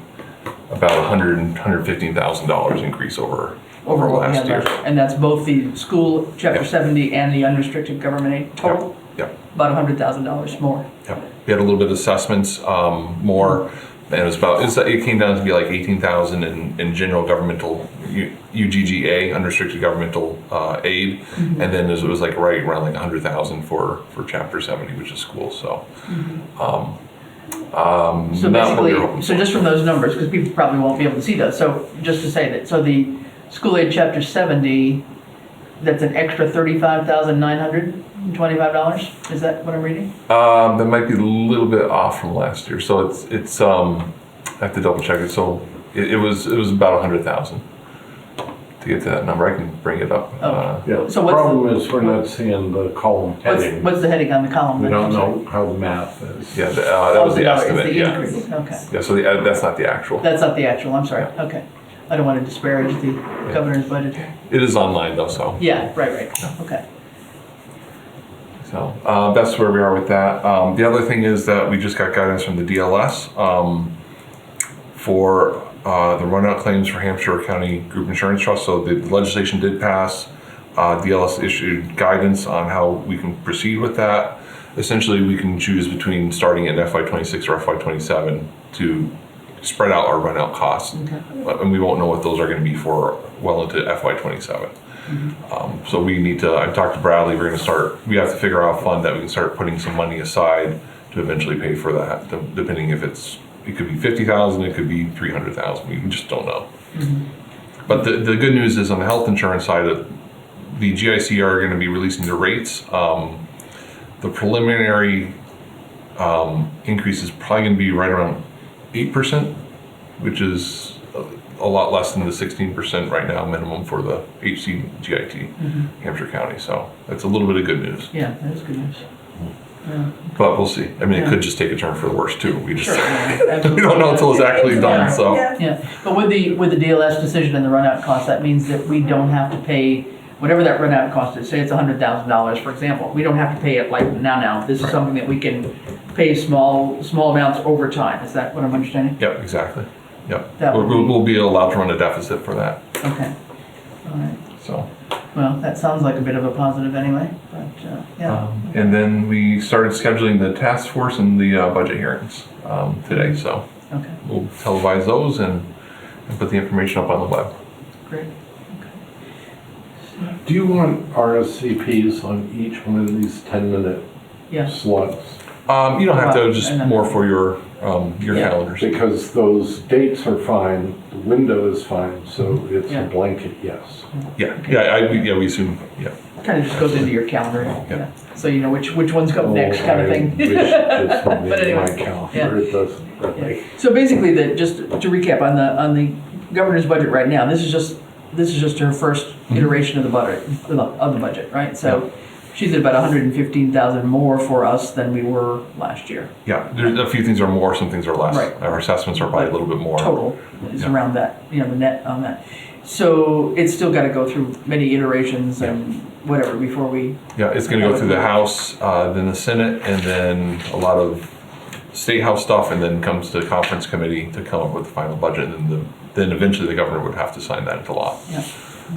about $115,000 increase over What we last had year. last. And that's both the school chapter Yep. 70 and the unrestricted government aid total, Yep. about $100,000 more. Yep. We had a little bit of assessments, more, and it came down to be like 18,000 in general governmental UGGA, unrestricted governmental aid, and then it was like right around like 100,000 for chapter 70, which is schools. So, So not what we were hoping basically, so just from those numbers, because people probably won't be able to see those, so just to say that, so the school aid chapter 70, that's an extra $35,925, is that what I'm reading? That might be a little bit off from last year. So it's I have to double check it. So it was about 100,000 to get to that number. I can bring it up. Oh. Yeah, So the what's problem is we're not seeing the column heading. What's the heading on the column? We then? don't know how the math is. Yeah, that was the estimate. It's the Yeah, increase, okay. yeah. So that's not the actual. That's not the actual, I'm sorry, okay. I don't want to disparage the governor's budget. It is online though, so. Yeah, right, okay. So that's where we are with that. The other thing is that we just got guidance from the DLS for the runout claims for Hampshire County Group Insurance Trust. So the legislation did pass. DLS issued guidance on how we can proceed with that. Essentially, we can choose between starting in FY26 or FY27 to spread out our runout costs. Okay. And we won't know what those are going to be for well into FY27. So we need to, I talked to Bradley, we have to figure out a fund that we can start putting some money aside to eventually pay for that, depending if it could be 50,000, it could be 300,000, we just don't know. But the good news is on the health insurance side, the GIC are going to be releasing their rates. The preliminary increase is probably going to be right around 8%, which is a lot less than the 16% right now minimum for the HCGIT, Hampshire County. So that's a little bit of good news. Yeah, that is good news. Yeah. But we'll see. I mean, it Yeah. could just take a turn for the worse too. We just Sure, yeah, we absolutely. don't know until it's actually done. So Yeah. Yeah, but with the DLS decision and the runout cost, that means that we don't have to pay whatever that runout cost is. Say it's $100,000, for example. We don't have to pay it like now. This is Right. something that we can pay small amounts over time. Is that what I'm understanding? yep, exactly. Yep, That would be- we'll be allowed to run a deficit for that. Okay. All right. So. Well, that sounds like a bit of a positive anyway, but, yeah. And then we started scheduling the task force and the budget hearings today. So Okay, we'll televise those and put the information up on the web. great. Do you want RSVPs on each one of these 10-minute Yeah, slots? You don't have to, Well, just and then- more for your Yeah. calendars. Because those dates are fine, the window is fine, so it's Yeah. a blanket yes. Yeah, we assume, yeah. kind of just goes into your calendar, yeah. So you know which ones come next Oh, kind of I thing. wish this But made anyway, my calendar, it doesn't really. So basically, just to recap, on the governor's budget right now, this is just her first iteration of the budget, right? So she's at about 115,000 more for us than we were last year. Yeah, there's a few things are more, some things are less. Right. Our assessments are probably a little bit more. Total is Yeah. around that, the net on that. So it's still got to go through many iterations and whatever before we. Yeah, it's gonna go through the House, then the Senate, and then a lot of State House stuff, and then comes to the conference committee to come up with the final budget, and then eventually the governor would have to sign that into law. Yeah.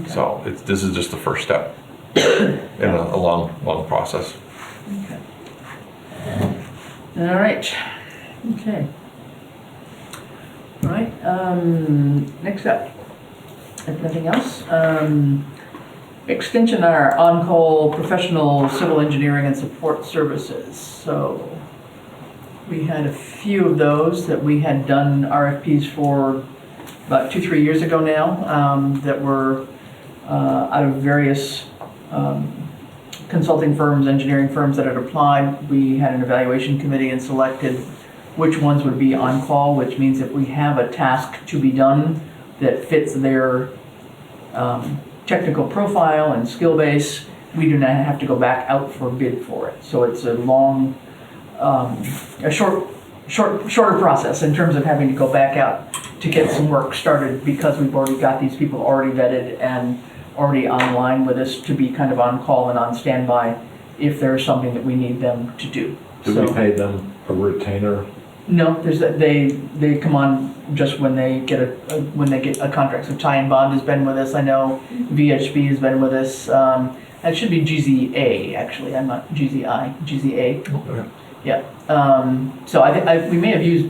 So this is just the first step in a long process. Okay. All right. Okay. All right. Next up, if nothing else, extension on our on-call professional civil engineering and support services. So we had a few of those that we had done RFPs for about 2-3 years ago now, that were out of various consulting firms, engineering firms that had applied. We had an evaluation committee and selected which ones would be on call, which means if we have a task to be done that fits their technical profile and skill base, we do not have to go back out for bid for it. So it's a long, shorter process in terms of having to go back out to get some work started, because we've already got these people already vetted and already online with us to be kind of on call and on standby if there's something that we need them to do. Do we pay them a retainer? No, they come on just when they get a contract. So Ty and Bond has been with us. I know VHB has been with us. That should be GZA actually. I'm not GZI. GZA. Okay. Yeah. So I think we may have used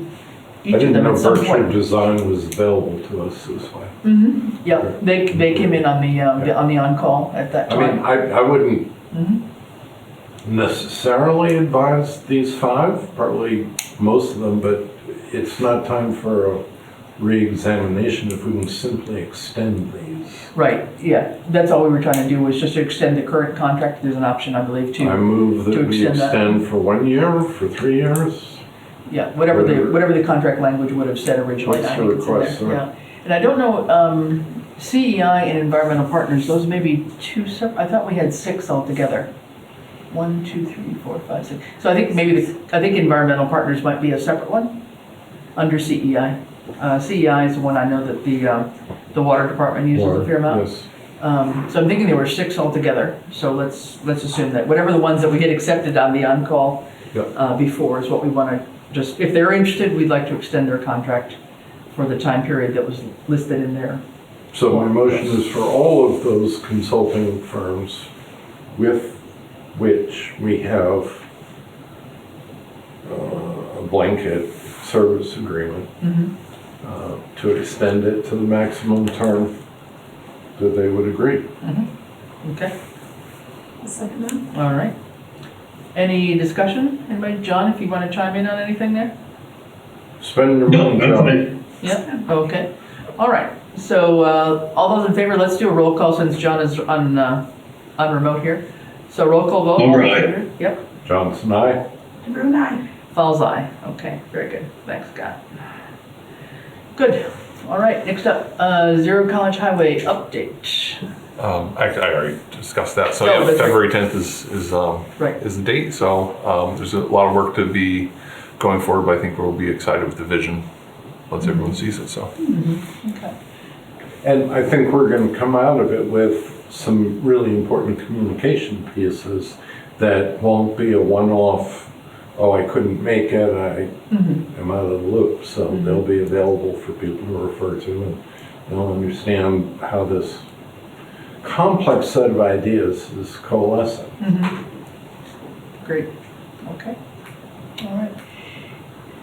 each I of didn't them know at some Virtue point. Design was available to us this way. Mm-hmm. Yeah. They came in on the on call at that I time. mean, I wouldn't Mhm. necessarily advise these 5, probably most of them, but it's not time for a re-examination if we can simply extend these. Right. Yeah. That's all we were trying to do, was just to extend the current contract. There's an option, I believe, I to move that we extend that. extend for 1 year, for 3 years. yeah, whatever the contract language would have said originally. What's I the think it's in request, there. sir? Yeah. And I don't know, CEI and environmental partners, those may be 2 separate. I thought we had 6 altogether. 1, 2, 3, 4, 5, 6. So I think maybe I think environmental partners might be a separate one under CEI. CEI is the one I know that the water department uses a fair amount. Yes. So I'm thinking there were 6 altogether. So let's assume that whatever the ones that we get accepted on the on-call Yep. before is what we want to just, if they're interested, we'd like to extend their contract for the time period that was listed in there. So my motion is for all of those consulting firms with which we have a blanket service agreement to extend it to the maximum term that they would agree. Okay, A second that. all right. Any discussion? Anybody? John, if you want to chime in on anything there? Spend your No, money, I'm John. fine. Yep, okay. All right, so all those in favor, let's do a roll call since John is on remote here. So roll call vote. All in right. favor? Yep, Johnson, aye. Brune, aye. Falls aye. Okay, very good. Thanks, Scott. Good. All right, next up, Zero College Highway update. I already discussed that. So Oh, yeah, that's right. February 10th is Right. is the date. So there's a lot of work to be going forward, but I think we'll be excited with the vision once everyone sees it. So Okay. And I think we're going to come out of it with some really important communication pieces that won't be a one-off, oh, I couldn't make it, I am out of the loop. So they'll be available for people to refer to, and they'll understand how this complex set of ideas is coalescing. Great. Okay. All right.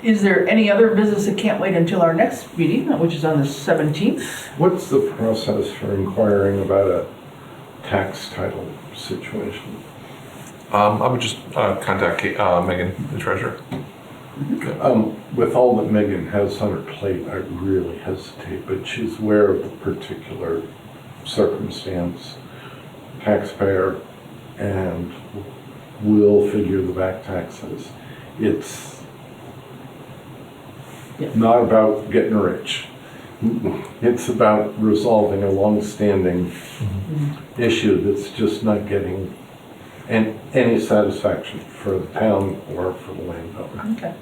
Is there any other business that can't wait until our next meeting, which is on the 17th? What's the process for inquiring about a tax title situation? I would just contact Megan, the treasurer. With all that Megan has on her plate, I really hesitate, but she's aware of the particular circumstance, taxpayer, and will figure the back taxes. It's not about getting rich. It's about resolving a long-standing issue that's just not getting any satisfaction for the town or for the landowner. Okay.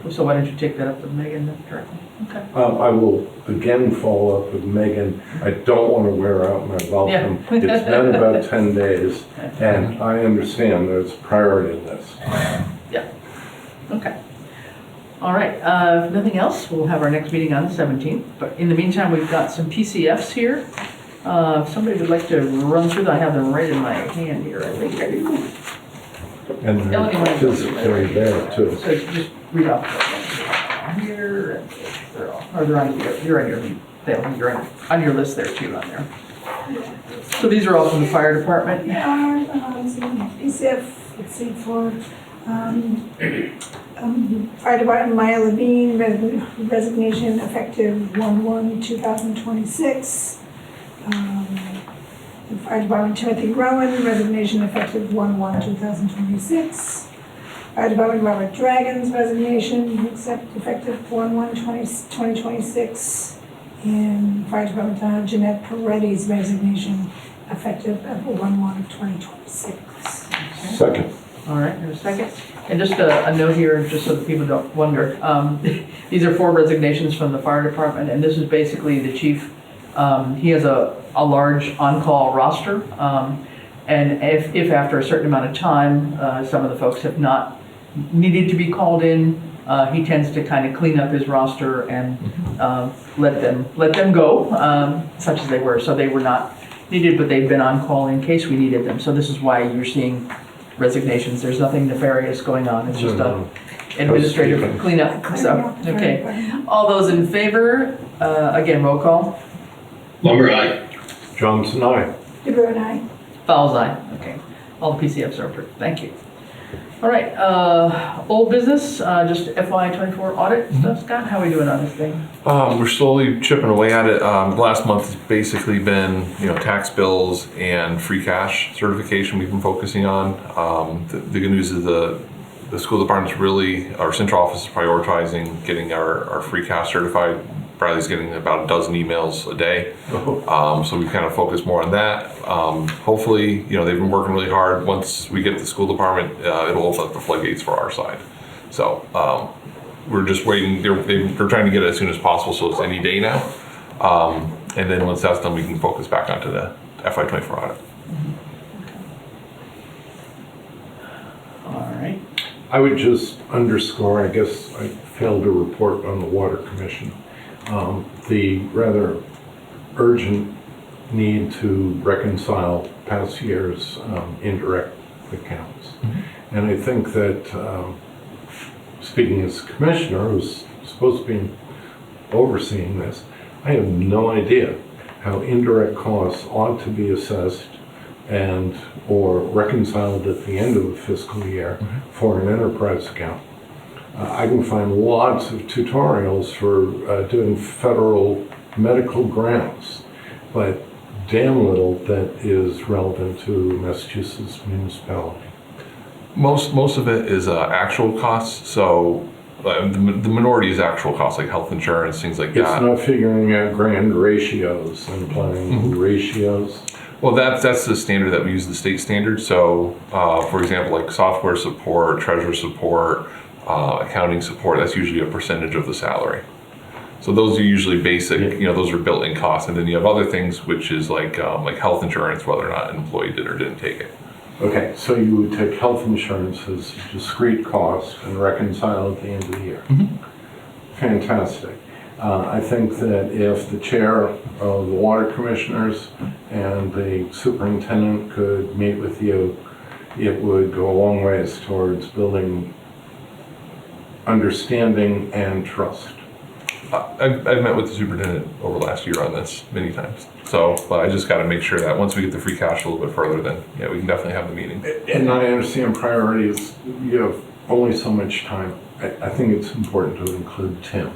So why don't you take that up with Megan directly? Okay. I will again follow up with Megan. I don't want to wear out my welcome. Yeah. It's been about 10 days, and I understand there's a priority list. Yeah. Okay. All right. If nothing else, we'll have our next meeting on the 17th. But in the meantime, we've got some PCFs here. If somebody would like to run through them, I have them right in my hand here. I think I do. And Melanie, they're wanna go physically there too. So just read off here, and they're all, or they're on your, you're on your list there too, on there. So these are all from the fire department. PCF, let's see, for, Fire Department Maya Levine, resignation effective 1/1/2026. The Fire Department Timothy Rowan, resignation effective 1/1/2026. Fire Department Robert Dragon's resignation, effective 1/1/2026. And Fire Deparment Jeanette Peretti's resignation, effective 1/1/2026. Second. All right, there's a second. And just a note here, just so that people don't wonder, these are 4 resignations from the fire department, and this is basically the chief. He has a large on-call roster, and if after a certain amount of time, some of the folks have not needed to be called in, he tends to kind of clean up his roster and let them go, such as they were. So they were not needed, but they've been on call in case we needed them. So this is why you're seeing resignations. There's nothing nefarious going on. It's just a administrative cleanup. So, okay. All those in favor, again, roll call. Lumber, aye. Johnson, aye. DeBru and I. Fowles aye. Okay. All the PCFs are approved. Thank you. All right. Old business, just FY24 audit stuff. Scott, how are we doing on this thing? we're slowly chipping away at it. Last month has basically been tax bills and free cash certification we've been focusing on. The good news is the school department's really, our central office is prioritizing getting our free cash certified. Bradley's getting about a dozen emails a day. So we kind of focus more on that. Hopefully, they've been working really hard. Once we get the school department, it'll open up the floodgates for our side. So we're just waiting. They're trying to get it as soon as possible, so it's any day now. And then once that's done, we can focus back onto the FY24 audit. All right. I would just underscore, I guess I failed to report on the Water Commission, the rather urgent need to reconcile past year's indirect accounts. And I think that, speaking as commissioner who's supposed to be overseeing this, I have no idea how indirect costs ought to be assessed and or reconciled at the end of the fiscal year for an enterprise account. I can find lots of tutorials for doing federal medical grants, but damn little that is relevant to Massachusetts municipality. Most of it is actual costs. So the minority is actual costs, like health insurance, things like It's that. not figuring out grand ratios and applying ratios. Well, that's the standard that we use, the state standard. So, for example, like software support, treasurer support, accounting support, that's usually a percentage of the salary. So those are usually basic, those are built-in costs. And then you have other things, which is like health insurance, whether or not an employee did or didn't take it. Okay, so you would take health insurance as a discrete cost and reconcile at the end of the year. Fantastic. I think that if the chair of the water commissioners and the superintendent could meet with you, it would go a long ways towards building understanding and trust. I've met with the superintendent over last year on this many times. So, but I just got to make sure that once we get the free cash a little bit further, then we can definitely have the meeting. And I understand priorities, you have only so much time. I think it's important to include Tim.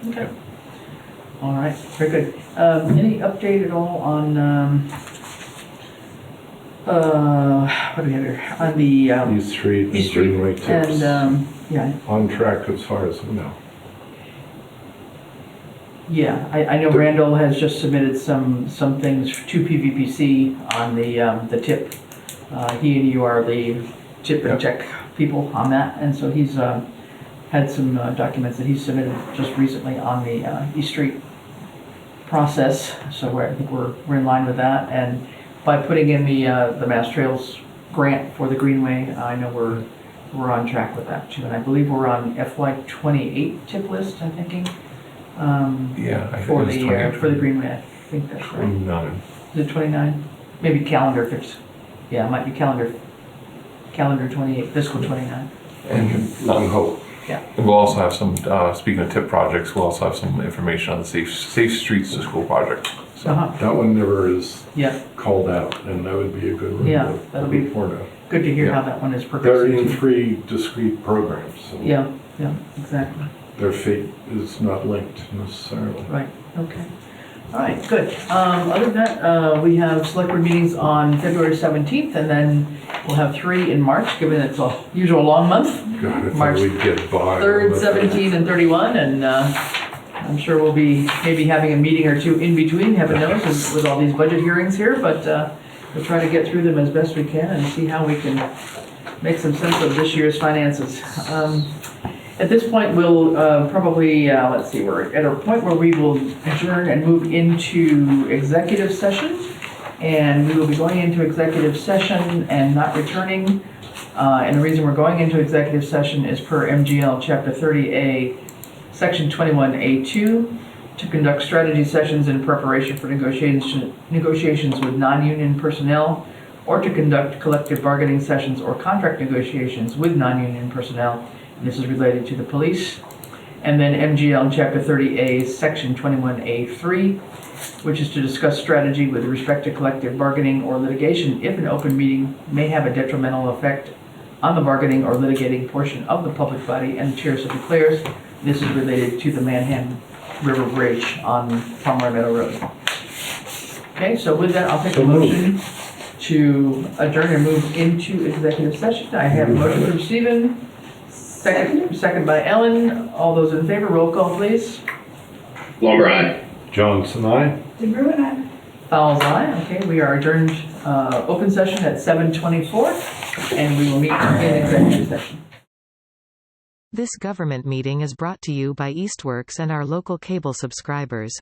Okay. All right, very good. Any update at all on, what do we have here? On the, East Street and East Street Greenway tips. and, yeah, On track as far as we know. yeah, I know Randall has just submitted some things to PVPC on the tip. He and you are the tip and check people on that, and so he's had some documents that he's submitted just recently on the East Street process. So I think we're in line with that, and by putting in the Mass Trails grant for the Greenway, I know we're on track with that too, and I believe we're on FY28 tip list. I'm thinking. I think For it was the 28. for the Greenway, I think that's right. 29. Is it 29? Maybe calendar if it's, yeah, it might be calendar 28, fiscal 29. And long hope. And we'll also have some, speaking of tip projects, we'll also have some information on the Safe Streets to School project. So That one never is Yeah, called out, and that would be a good one Yeah, to that'll be- report on. good to hear Yeah. how that one is They're in progressing. 3 discrete programs, so Yeah, exactly. their fate is not linked necessarily. Right, okay. All right, good. Other than that, we have select board meetings on February 17th, and then we'll have 3 in March, given it's a usual long month. God, if March we'd get by. 3rd, on that. 17, and 31, and I'm sure we'll be maybe having a meeting or two in between, heaven knows, with all these budget hearings here, but we'll try to get through them as best we can and see how we can make some sense of this year's finances. At this point, we'll probably, let's see, we're at a point where we will adjourn and move into executive session. And we will be going into executive session and not returning. And the reason we're going into executive session is per MGL Chapter 30A, Section 21A2, to conduct strategy sessions in preparation for negotiations with non-union personnel, or to conduct collective bargaining sessions or contract negotiations with non-union personnel. This is related to the police. And then MGL Chapter 30A, Section 21A3, which is to discuss strategy with respect to collective bargaining or litigation if an open meeting may have a detrimental effect on the bargaining or litigating portion of the public body, and the chair so declares. This is related to the Manhattan River Bridge on Palmer Meadow Road. Okay, so with that, I'll take a motion to adjourn and move into executive session. I have a motion from Stephen. Second by Ellen. All those in favor, roll call, please. Lumber aye. Johnson, aye? DeBruin, aye. Fowles, aye. Okay, we are adjourned, open session at 7:24, and we will meet in executive session. This government meeting is brought to you by Eastworks and our local cable subscribers.